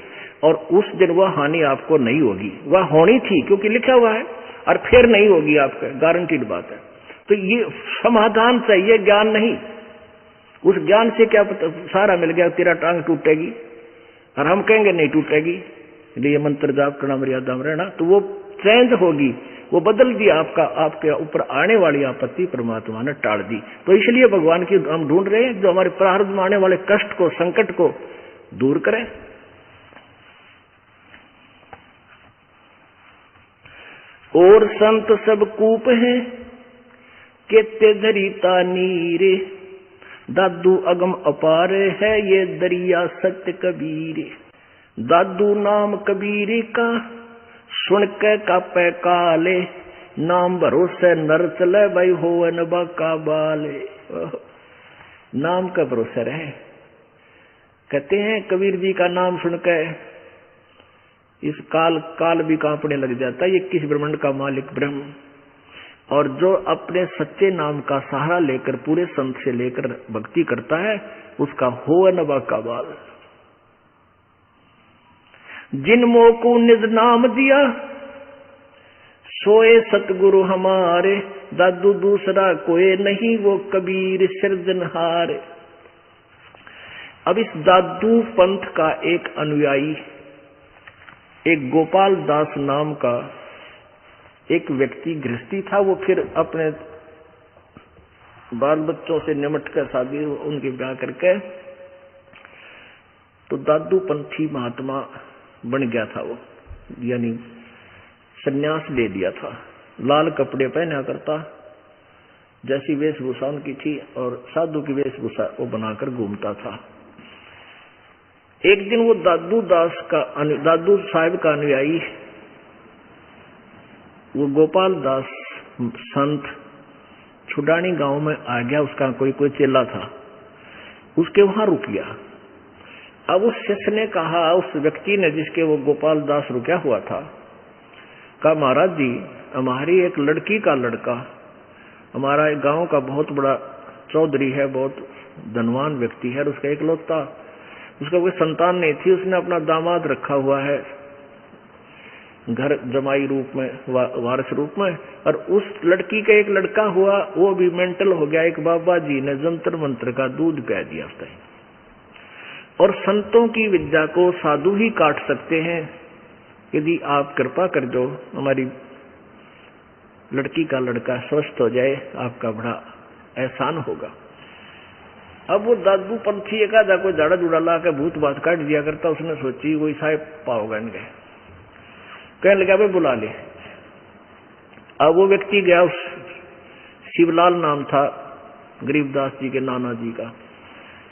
Speaker 2: और उस दिन वह हानि आपको नहीं होगी, वह होनी थी क्योंकि लिखा हुआ है, और फिर नहीं होगी आपका, गारंटीड बात है। तो ये समाधान चाहिए, ज्ञान नहीं। उस ज्ञान से क्या पता, सारा मिल गया तेरा टांग टूटेगी, और हम कहेंगे नहीं टूटेगी, ये मंत्र जाप करना, मर्यादा में रहना, तो वो चेंज होगी, वो बदल दिया आपका, आपके ऊपर आने वाली आपत्ति परमात्मा ने टाल दी। तो इसलिए भगवान की हम ढूंढ रहे हैं जो हमारे प्रारब्ध में आने वाले कष्ट को, संकट को दूर करें। और संत सब कूप हैं केते धरिता नीरे, दादू अगम अपार है ये दरिया सत्य कबीर। दादू नाम कबीर का सुन के कापे काले, नाम भरोसे नर चले भाई होवन बाका बाले। नाम का भरोसा रहे। कहते हैं कबीर जी का नाम सुन के इस काल भी कांपने लग जाता है, ये किस ब्रह्मांड का मालिक ब्रह्म। और जो अपने सच्चे नाम का सहारा लेकर पूरे संत से लेकर भक्ति करता है, उसका होवन बाका बाल। जिन मोह को निज नाम दिया सोए सतगुरु हमारे, दादू दूसरा कोई नहीं वो कबीर सिरजनहार। अब इस दादू पंथ का एक अनुयायी, एक गोपाल दास नाम का एक व्यक्ति गृहस्थी था, वो फिर अपने बाल बच्चों से निमट कर शादी उनके ब्याह करके तो दादू पंथी महात्मा बन गया था वो, यानी सन्यास ले लिया था। लाल कपड़े पहना करता, जैसी वेशभूषा उनकी थी, और साधु की वेशभूषा वो बनाकर घूमता था। एक दिन वो दादू साहिब का अनुयायी, वो गोपाल दास संत छुडानी गांव में आ गया, उसका कोई चेला था, उसके वहां रुक गया। अब उस शिष्य ने कहा, उस व्यक्ति ने जिसके वो गोपाल दास रुका हुआ था, कहा महाराज जी हमारी एक लड़की का लड़का, हमारा एक गांव का बहुत बड़ा चौधरी है, बहुत धनवान व्यक्ति है, और उसका इकलौता, उसका कोई संतान नहीं थी, उसने अपना दामाद रखा हुआ है घर जमाई रूप में, वारिस रूप में, और उस लड़की का एक लड़का हुआ, वो भी मेंटल हो गया। एक बाबा जी ने जंतर मंत्र का दूध पिला दिया उसने। और संतों की विद्या को साधु ही काट सकते हैं, यदि आप कृपा कर दो हमारी लड़की का लड़का स्वस्थ हो जाए, आपका बड़ा एहसान होगा। अब वो दादू पंथी एक आधा कोई झाड़ा जुड़ा ला के भूत बात काट दिया करता, उसने सोची कोई साहेब पाओगा इनके, कहने लगा भाई बुला ले। अब वो व्यक्ति गया, उस शिवलाल नाम था गरीबदास जी के नाना जी का,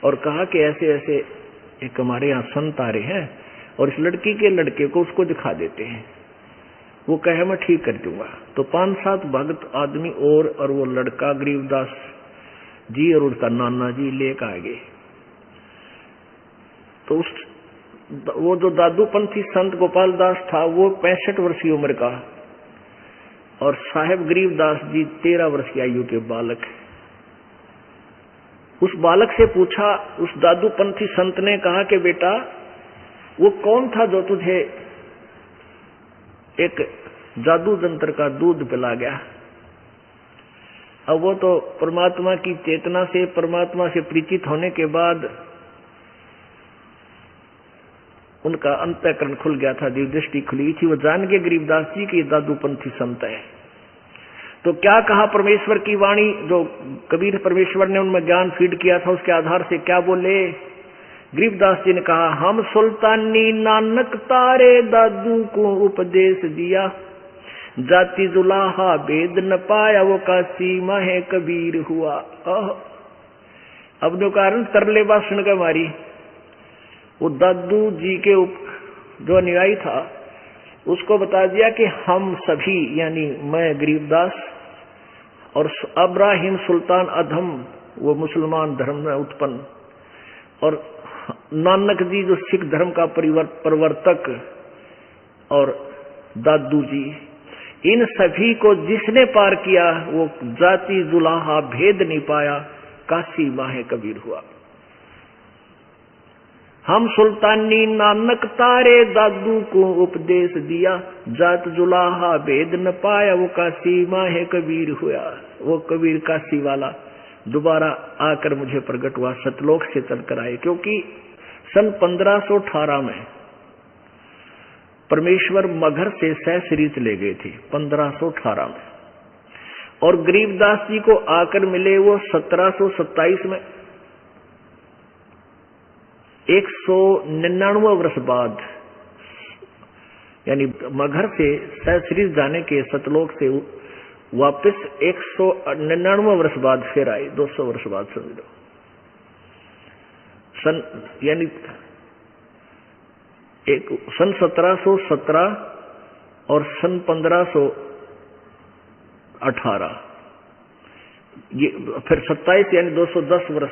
Speaker 2: और कहा कि ऐसे ऐसे एक हमारे यहाँ संत आ रहे हैं, और इस लड़की के लड़के को उसको दिखा देते हैं। वो कहे मैं ठीक कर दूंगा। तो 5-7 भक्त आदमी और वो लड़का गरीबदास जी और उसका नाना जी लेकर आ गए। तो वो जो दादूपंथी संत गोपाल दास था, वो 65 वर्ष की उम्र का, और साहेब गरीबदास जी 13 वर्ष की आयु के बालक। उस बालक से पूछा, उस दादूपंथी संत ने कहा कि बेटा वो कौन था जो तुझे एक जादू जंत्र का दूध पिला गया? अब वो तो परमात्मा की चेतना से, परमात्मा से परिचित होने के बाद उनका अंतःकरण खुल गया था, दिव्य दृष्टि खुली थी, वो जान गए गरीबदास जी की दादूपंथी संत है। तो क्या कहा परमेश्वर की वाणी, जो कबीर परमेश्वर ने उनमें ज्ञान फीड किया था, उसके आधार से क्या बोले? गरीबदास जी ने कहा, हम सुल्तानी नानक तारे दादू को उपदेश दिया, जाति जुलाहा भेद न पाया वो काशी माहे कबीर हुआ। अब जो कारण तरले भाषण का मारी वो दादू जी के जो अनुयायी था उसको बता दिया कि हम सभी यानी मैं गरीबदास और अब्राहिम सुल्तान अधम वो मुसलमान धर्म में उत्पन्न और नानक जी जो सिख धर्म का प्रवर्तक और दादू जी, इन सभी को जिसने पार किया वो जाति जुलाहा भेद नहीं पाया, काशी माहे कबीर हुआ। हम सुल्तानी नानक तारे दादू को उपदेश दिया, जात जुलाहा भेद न पाया वो काशी माहे कबीर हुआ। वो कबीर काशी वाला दोबारा आकर मुझे प्रकट हुआ, सतलोक से चलकर आए। क्योंकि सन 1518 में परमेश्वर मगहर से सहसरी चले गए थे 1518 में, और गरीबदास जी को आकर मिले वो 1727 में, 199 वर्ष बाद, यानी मगहर से सहसरी जाने के सतलोक से वापस 199 वर्ष बाद फिर आए, 200 वर्ष बाद समझ लो। यानी सन 1717 और सन 1518 ये फिर 27 यानी 210 वर्ष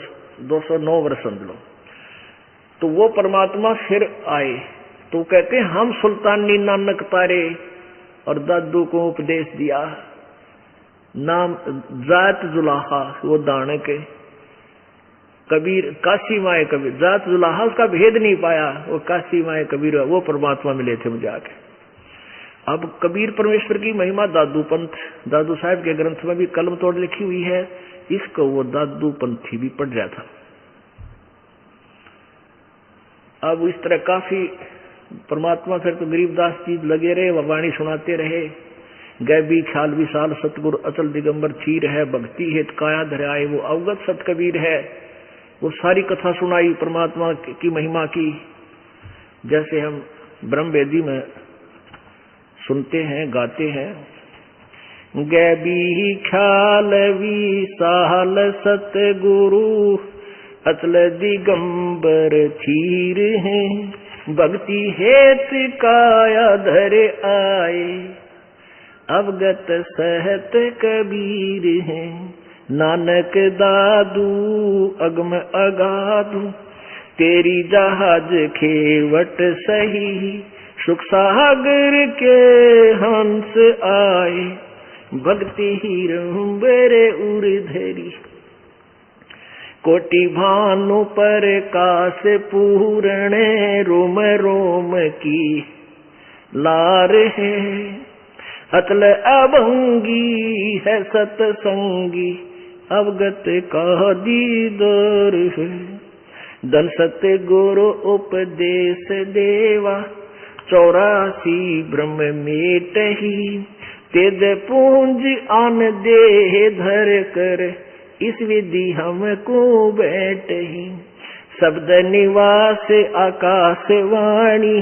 Speaker 2: 209 वर्ष समझ लो। तो वो परमात्मा फिर आए तो कहते हैं हम सुल्तानी नानक तारे और दादू को उपदेश दिया, नाम जात जुलाहा वो दानक कबीर काशी माए कबीर, जात जुलाहा उसका भेद नहीं पाया, वो काशी माए कबीर वो परमात्मा मिले थे मुझे आके। अब कबीर परमेश्वर की महिमा दादू पंथ, दादू साहब के ग्रंथ में भी कलम तोड़ लिखी हुई है, इसको वो दादू पंथी भी पढ़ रहा था। अब इस तरह काफी परमात्मा फिर तो गरीबदास जी लगे रहे, वाणी सुनाते रहे, गैबी ख्याल विशाल सतगुरु अचल दिगंबर चीर है, भक्ति हेत काया धराए वो अवगत सत कबीर है। वो सारी कथा सुनाई परमात्मा की महिमा की, जैसे हम ब्रह्म वेदी में सुनते हैं गाते हैं। गैबी ख्याल विशाल सतगुरु अचल दिगंबर चीर है, भक्ति हेत काया धरे आए अवगत सहत कबीर है। नानक दादू अगम अगाधू तेरी जहाज खेवट सही, सुख सागर के हंस आए भक्ति हीरंबरे उर्धरी। कोटि भानु पर काश पूर्ण रोम रोम की लार है, अतल अभंगी है सतसंगी अवगत का दीदार है। धन सत्य गुरु उपदेश देवा 84 ब्रह्म मेटही, तेज पूंज आन दे धर कर इस विधि हमको बैठही। शब्द निवास आकाशवाणी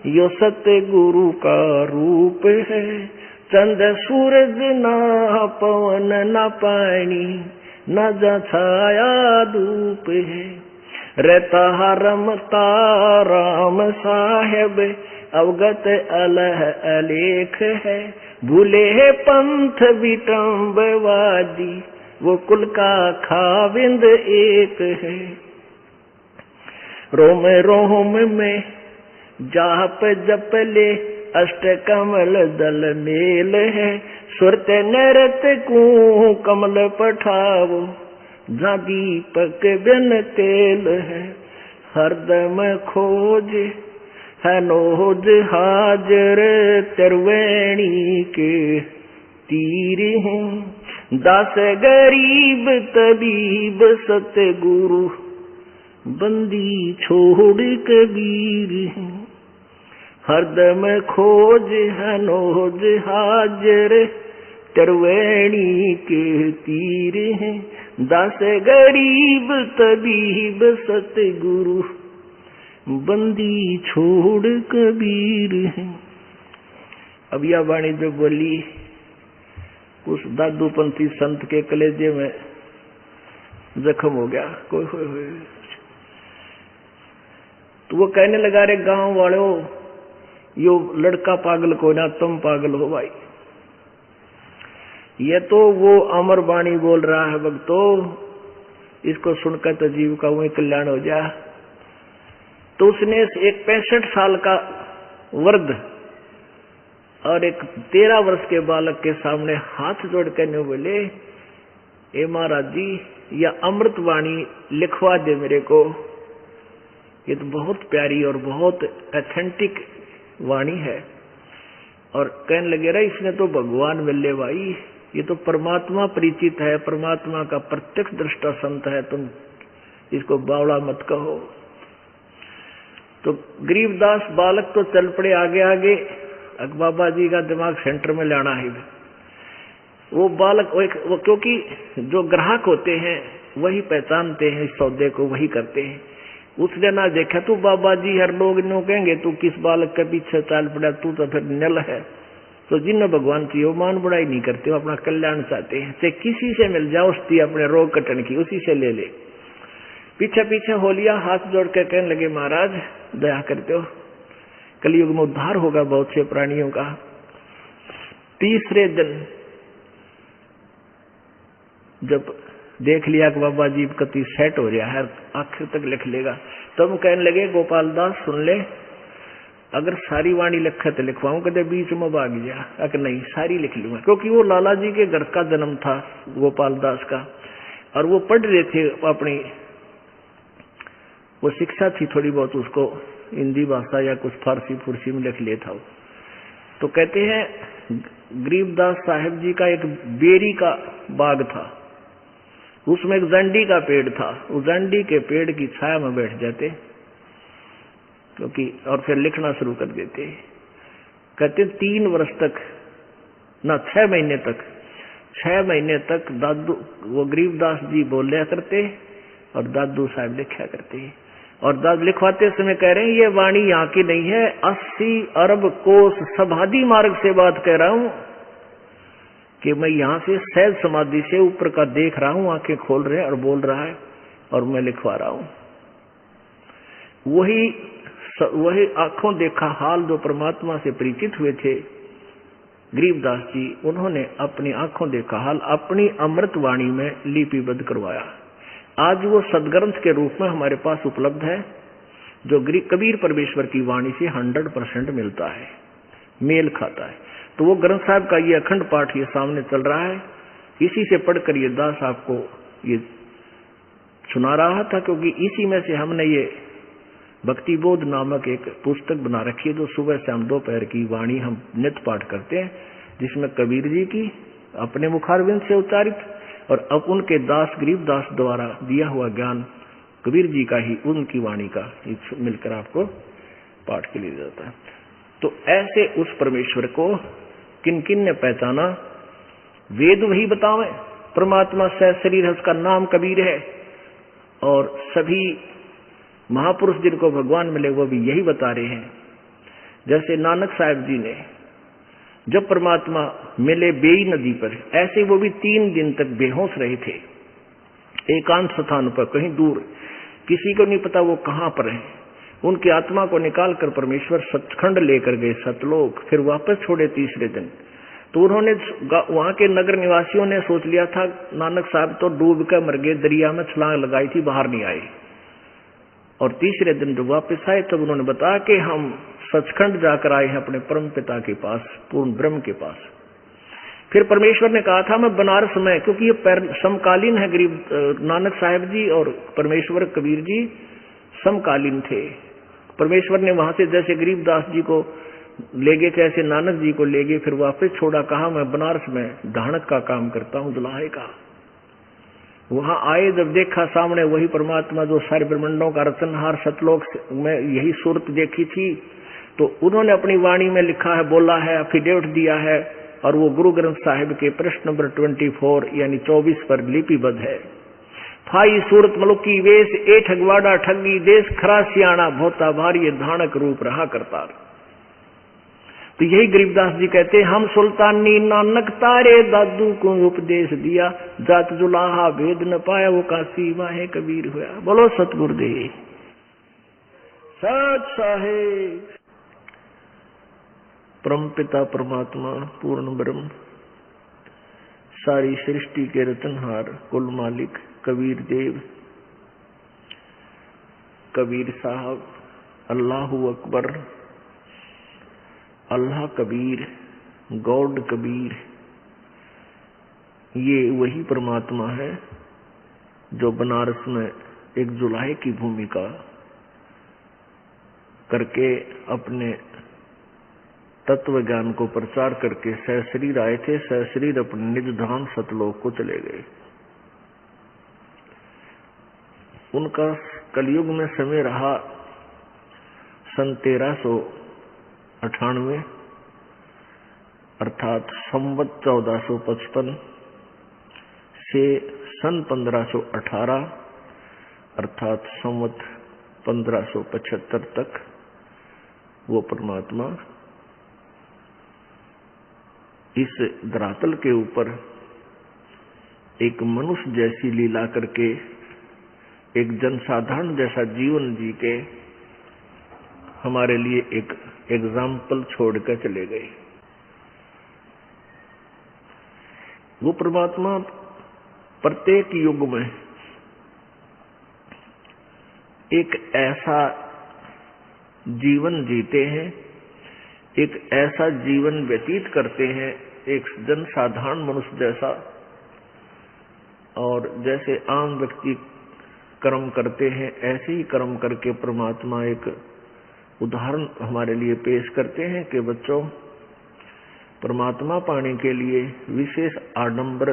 Speaker 2: यो सत्य गुरु का रूप है, चंद सूरज ना पवन ना पानी न जा छाया धूप है। रहता रमता राम साहेब अवगत अलह अलेख है, भूले है पंथ विटम्बवादी वो कुल का खाविंद एक है। रोम रोम में जाप जप ले अष्ट कमल दल मेल है, सुरत नरत को कमल पठावो जा दीपक बिन तेल है। हरदम खोज है नोज हाजर तरवेणी के तीर हैं, दास गरीब तबीब सतगुरु बंदी छोड़ कबीर हैं। हरदम खोज है नोज हाजर तरवेणी के तीर हैं, दास गरीब तबीब सतगुरु बंदी छोड़ कबीर हैं। अब यह वाणी जो बोली उस दादूपंथी संत के कलेजे में जख्म हो गया। कोई तो वो कहने लगा, रे गांव वालों, यो लड़का पागल को ना, तुम पागल हो भाई। ये तो वो अमर वाणी बोल रहा है भक्तों, इसको सुनकर तो जीव का वही कल्याण हो जाए। तो उसने एक 65 साल का वृद्ध और एक 13 वर्ष के बालक के सामने हाथ जोड़ कर बोले, ए महाराज जी, यह अमृत वाणी लिखवा दे मेरे को। ये तो बहुत प्यारी और बहुत ऑथेंटिक वाणी है। और कहने लगे, रहा इसने तो भगवान मिले भाई, ये तो परमात्मा परिचित है, परमात्मा का प्रत्यक्ष दृष्टा संत है, तुम इसको बावड़ा मत कहो। तो गरीबदास बालक तो चल पड़े आगे आगे, बाबा जी का दिमाग सेंटर में लाना है। वो बालक वो क्योंकि जो ग्राहक होते हैं वही पहचानते हैं इस सौदे को, वही करते हैं। उसने ना देखा तो बाबा जी हर लोग नो कहेंगे तू किस बालक के पीछे चाल पड़ा, तू तो फिर नल है। तो जिन्हें भगवान की वो मान बुराई नहीं करते, वो अपना कल्याण चाहते हैं। चाहे किसी से मिल जाओ उसकी अपने रोग कटन की, उसी से ले ले। पीछे पीछे हो लिया, हाथ जोड़ के कहने लगे, महाराज दया करते हो, कलयुग में उद्धार होगा बहुत से प्राणियों का। तीसरे दिन जब देख लिया कि बाबा जी कति सेट हो रहा है, आखिर तक लिख लेगा, तब तो कहने लगे, गोपाल दास सुन ले, अगर सारी वाणी लिखा तो लिखवाऊं, कदे बीच में भाग गया, अगर नहीं सारी लिख लूंगा। क्योंकि वो लाला जी के घर का जन्म था गोपाल दास का, और वो पढ़ रहे थे अपनी, वो शिक्षा थी थोड़ी बहुत उसको, हिंदी भाषा या कुछ फारसी फुरसी में लिख लिया था। तो कहते हैं गरीबदास साहिब जी का एक बेरी का बाग था, उसमें एक जंडी का पेड़ था। उस जंडी के पेड़ की छाया में बैठ जाते क्योंकि, और फिर लिखना शुरू कर देते। कहते 3 वर्ष तक ना 6 महीने तक दादू वो गरीबदास जी बोलिया करते और दादू साहब लिखा करते। और दादू लिखवाते समय कह रहे हैं, ये वाणी यहाँ की नहीं है, 80 अरब कोस समाधि मार्ग से बात कह रहा हूं कि मैं यहाँ से सहज समाधि से ऊपर का देख रहा हूं, आंखें खोल रहे हैं और बोल रहा है और मैं लिखवा रहा हूं। वही आंखों देखा हाल जो परमात्मा से परिचित हुए थे गरीबदास जी, उन्होंने अपनी आंखों देखा हाल अपनी अमृत वाणी में लिपिबद्ध करवाया। आज वो सदग्रंथ के रूप में हमारे पास उपलब्ध है, जो कबीर परमेश्वर की वाणी से 100% मिलता है, मेल खाता है। तो वो ग्रंथ साहब का ये अखंड पाठ ये सामने चल रहा है, इसी से पढ़कर ये दास आपको ये सुना रहा था, क्योंकि इसी में से हमने ये भक्ति बोध नामक एक पुस्तक बना रखी है, जो सुबह शाम दोपहर की वाणी हम नित्य पाठ करते हैं, जिसमें कबीर जी की अपने मुखारविंद से उच्चारित और अब उनके दास गरीबदास द्वारा दिया हुआ ज्ञान कबीर जी का ही, उनकी वाणी का मिलकर आपको पाठ के लिए जाता है। तो ऐसे उस परमेश्वर को किन किन ने पहचाना, वेद वही बतावे, परमात्मा सह शरीर है, उसका नाम कबीर है। और सभी महापुरुष जिनको भगवान मिले वो भी यही बता रहे हैं। जैसे नानक साहब जी ने जब परमात्मा मिले बेई नदी पर, ऐसे वो भी 3 दिन तक बेहोश रहे थे, एकांत स्थान पर कहीं दूर, किसी को नहीं पता वो कहां पर है। उनकी आत्मा को निकाल कर परमेश्वर सचखंड लेकर गए सतलोक, फिर वापस छोड़े तीसरे दिन। तो उन्होंने वहां के नगर निवासियों ने सोच लिया था नानक साहब तो डूब कर मर गए, दरिया में छलांग लगाई थी, बाहर नहीं आए। और तीसरे दिन जब वापस आए तब उन्होंने बताया कि हम सचखंड जाकर आए हैं अपने परम पिता के पास, पूर्ण ब्रह्म के पास। फिर परमेश्वर ने कहा था मैं बनारस में, क्योंकि ये समकालीन है, गरीब नानक साहब जी और परमेश्वर कबीर जी समकालीन थे। परमेश्वर ने वहां से जैसे गरीबदास जी को ले गए थे, ऐसे नानक जी को ले गए, फिर वापस छोड़ा, कहा मैं बनारस में ढाणक का काम करता हूं, दुल्हाए का। वहां आए, जब देखा सामने वही परमात्मा जो सारे ब्रह्मांडों का रचनहार, सतलोक में यही सूरत देखी थी, तो उन्होंने अपनी वाणी में लिखा है, बोला है, एफिडेविट दिया है, और वो गुरु ग्रंथ साहिब के प्रश्न नंबर 24 यानी 24 पर लिपिबद्ध है। फाई सूरत मलुकी वेश ए ठगवाड़ा ठगी, देश खरा सियाणा भोता भारी, धानक रूप रहा करतार। तो यही गरीबदास जी कहते हैं, हम सुल्तानी नानक तारे दादू को उपदेश दिया, जात जुलाहा भेद न पाया वो काशी वाहे कबीर हुआ। बोलो सतगुरुदेव सच साहेब। परम पिता परमात्मा पूर्ण ब्रह्म सारी सृष्टि के रतनहार कुल मालिक कबीर देव, कबीर साहब, अल्लाहू अकबर, अल्लाह कबीर, गॉड कबीर, ये वही परमात्मा है जो बनारस में एक जुलाहे की भूमिका करके अपने तत्व ज्ञान को प्रचार करके सहशरीर आए थे। सहशरीर अपने निज धाम सतलोक को चले गए। उनका कलयुग में समय रहा सन 1398 अर्थात संवत 1455 से सन 1518 अर्थात संवत 1575 तक वो परमात्मा इस धरातल के ऊपर एक मनुष्य जैसी लीला करके एक जनसाधारण जैसा जीवन जी के हमारे लिए एक एग्जाम्पल छोड़कर चले गए। वो परमात्मा प्रत्येक युग में एक ऐसा जीवन जीते हैं, एक ऐसा जीवन व्यतीत करते हैं, एक जनसाधारण मनुष्य जैसा, और जैसे आम व्यक्ति कर्म करते हैं ऐसे ही कर्म करके परमात्मा एक उदाहरण हमारे लिए पेश करते हैं कि बच्चों, परमात्मा पाने के लिए विशेष आडंबर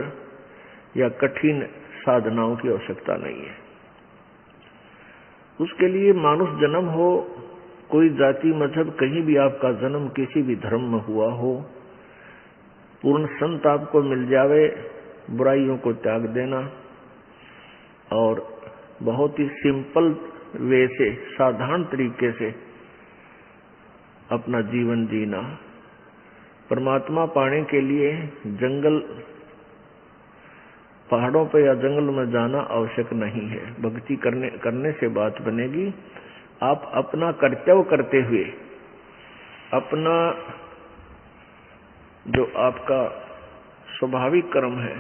Speaker 2: या कठिन साधनाओं की आवश्यकता नहीं है। उसके लिए मानुष जन्म हो, कोई जाति मजहब कहीं भी आपका जन्म किसी भी धर्म में हुआ हो, पूर्ण संत आपको मिल जावे, बुराइयों को त्याग देना और बहुत ही सिंपल वे से साधारण तरीके से अपना जीवन जीना। परमात्मा पाने के लिए जंगल पहाड़ों पर या जंगल में जाना आवश्यक नहीं है। भक्ति करने से बात बनेगी। आप अपना कर्तव्य करते हुए, अपना जो आपका स्वाभाविक कर्म है,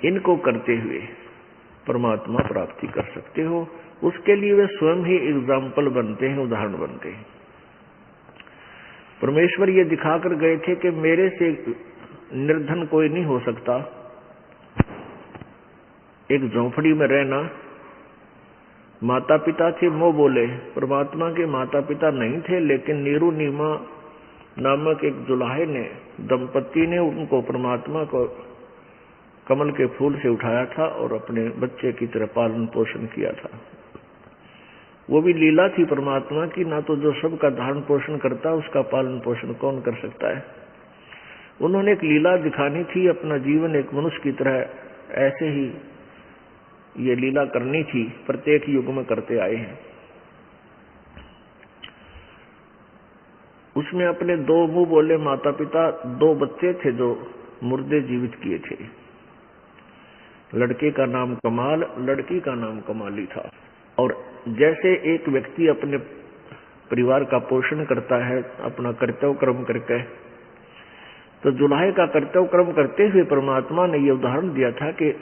Speaker 2: इनको करते हुए परमात्मा प्राप्ति कर सकते हो। उसके लिए वे स्वयं ही एग्जाम्पल बनते हैं, उदाहरण बनते हैं। परमेश्वर ये दिखाकर गए थे कि मेरे से निर्धन कोई नहीं हो सकता। एक झोंपड़ी में रहना, माता पिता थे, मोह बोले। परमात्मा के माता पिता नहीं थे, लेकिन नीरू नीमा नामक एक जुलाहे ने, दंपति ने उनको परमात्मा को कमल के फूल से उठाया था और अपने बच्चे की तरह पालन पोषण किया था। वो भी लीला थी परमात्मा की। ना तो जो सबका धारण पोषण करता, उसका पालन पोषण कौन कर सकता है। उन्होंने एक लीला दिखानी थी, अपना जीवन एक मनुष्य की तरह ऐसे ही ये लीला करनी थी। प्रत्येक युग में करते आए हैं। उसमें अपने दो मुंह बोले माता पिता, दो बच्चे थे जो मुर्दे जीवित किए थे। लड़के का नाम कमाल, लड़की का नाम कमाली था। और जैसे एक व्यक्ति अपने परिवार का पोषण करता है अपना कर्तव्य कर्म करके, तो जुलाहे का कर्तव्य कर्म करते हुए परमात्मा ने यह उदाहरण दिया था कि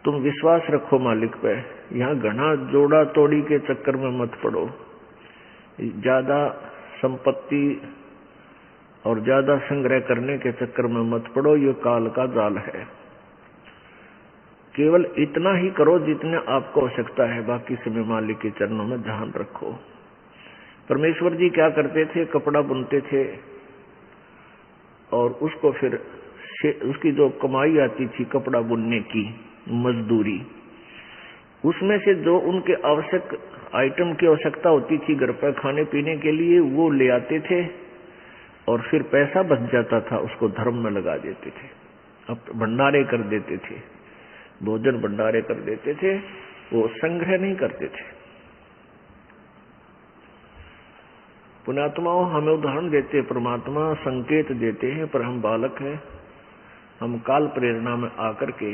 Speaker 2: तुम विश्वास रखो मालिक पे, यहाँ घना जोड़ा तोड़ी के चक्कर में मत पड़ो। ज्यादा संपत्ति और ज्यादा संग्रह करने के चक्कर में मत पड़ो, ये काल का जाल है। केवल इतना ही करो जितने आपको आवश्यकता है, बाकी समय मालिक के चरणों में ध्यान रखो। परमेश्वर जी क्या करते थे, कपड़ा बुनते थे और उसको फिर उसकी जो कमाई आती थी कपड़ा बुनने की मजदूरी, उसमें से जो उनके आवश्यक आइटम की आवश्यकता होती थी घर पर खाने पीने के लिए, वो ले आते थे और फिर पैसा बच जाता था उसको धर्म में लगा देते थे। अब भंडारे कर देते थे, भोजन भंडारे कर देते थे, वो संग्रह नहीं करते थे। पुण्यात्माओं हमें उदाहरण देते परमात्मा, संकेत देते हैं, पर हम बालक हैं। हम काल प्रेरणा में आकर के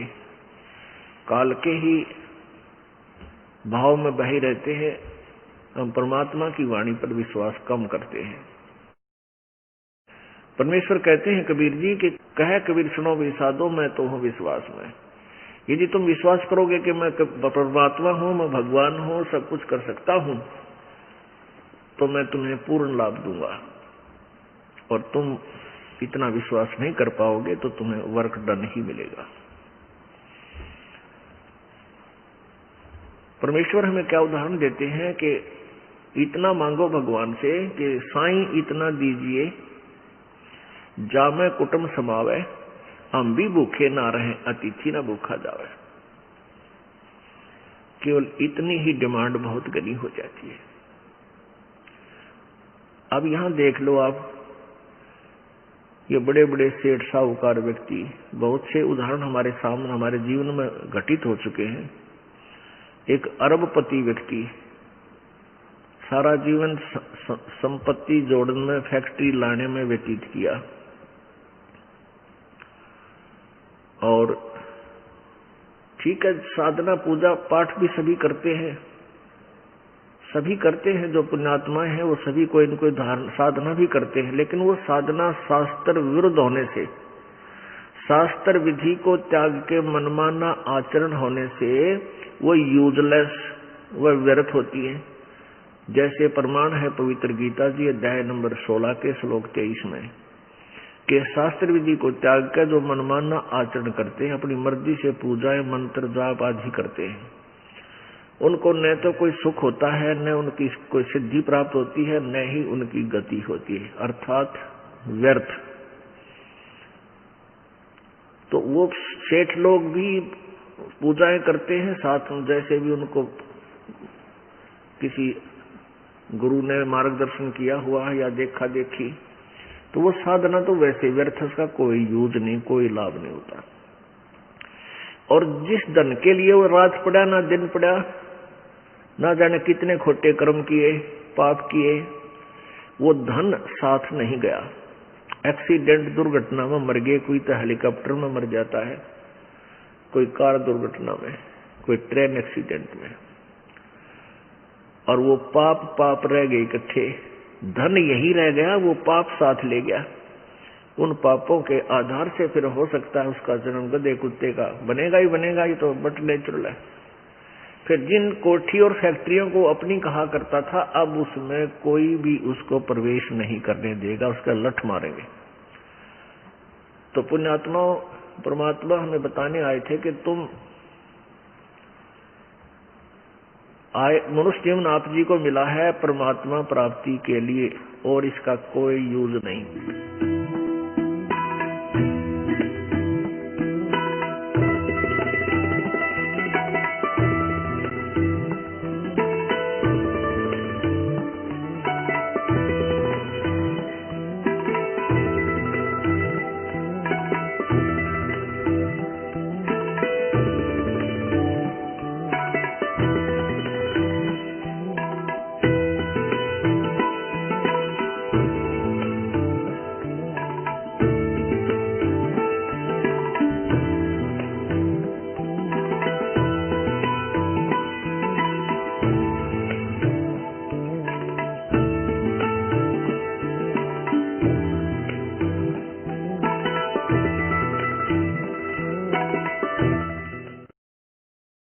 Speaker 2: काल के ही भाव में बहे रहते हैं। हम परमात्मा की वाणी पर विश्वास कम करते हैं। परमेश्वर कहते हैं कबीर जी कि कह कबीर सुनो विषादो, मैं तो हूं विश्वास में। यदि तुम विश्वास करोगे कि मैं परमात्मा हूं, मैं भगवान हूं, सब कुछ कर सकता हूं, तो मैं तुम्हें पूर्ण लाभ दूंगा। और तुम इतना विश्वास नहीं कर पाओगे तो तुम्हें वर्क डन ही मिलेगा। परमेश्वर हमें क्या उदाहरण देते हैं कि इतना मांगो भगवान से कि साईं इतना दीजिए, जामे कुटुंब समावे, हम भी भूखे ना रहे, अतिथि ना भूखा जावे। केवल इतनी ही डिमांड बहुत घनी हो जाती है। अब यहां देख लो आप, ये बड़े बड़े सेठ साहूकार व्यक्ति, बहुत से उदाहरण हमारे सामने हमारे जीवन में घटित हो चुके हैं। एक अरबपति व्यक्ति सारा जीवन संपत्ति जोड़ने में, फैक्ट्री लाने में व्यतीत किया, और ठीक है, साधना पूजा पाठ भी सभी करते हैं, सभी करते हैं। जो पुण्यात्माएं हैं वो सभी कोई न कोई साधना भी करते हैं, लेकिन वो साधना शास्त्र विरुद्ध होने से, शास्त्र विधि को त्याग के मनमाना आचरण होने से वो यूजलेस, वो व्यर्थ होती है। जैसे प्रमाण है पवित्र गीता जी अध्याय नंबर 16 के श्लोक 23 में कि शास्त्र विधि को त्याग कर जो मनमाना आचरण करते हैं, अपनी मर्जी से पूजाएं मंत्र जाप आदि करते हैं, उनको न तो कोई सुख होता है, न उनकी कोई सिद्धि प्राप्त होती है, न ही उनकी गति होती है, अर्थात व्यर्थ। तो वो सेठ लोग भी पूजाएं करते हैं, साथ में जैसे भी उनको किसी गुरु ने मार्गदर्शन किया हुआ या देखा देखी, तो वो साधना तो वैसे व्यर्थ, उसका कोई यूज नहीं, कोई लाभ नहीं होता। और जिस धन के लिए वो रात पड़ा ना दिन पड़ा, ना जाने कितने खोटे कर्म किए, पाप किए, वो धन साथ नहीं गया। एक्सीडेंट दुर्घटना में मर गए, कोई तो हेलीकॉप्टर में मर जाता है, कोई कार दुर्घटना में, कोई ट्रेन एक्सीडेंट में, और वो पाप रह गए इकट्ठे, धन यही रह गया, वो पाप साथ ले गया। उन पापों के आधार से फिर हो सकता है उसका जन्म गधे कुत्ते का बनेगा ही बनेगा, ये तो बट नेचुरल है। फिर जिन कोठी और फैक्ट्रियों को अपनी कहा करता था, अब उसमें कोई भी उसको प्रवेश नहीं करने देगा, उसका लठ मारेंगे। तो पुण्यात्मा परमात्मा हमें बताने आए थे कि तुम मनुष्य जीवन आप जी को मिला है परमात्मा प्राप्ति के लिए, और इसका कोई यूज नहीं।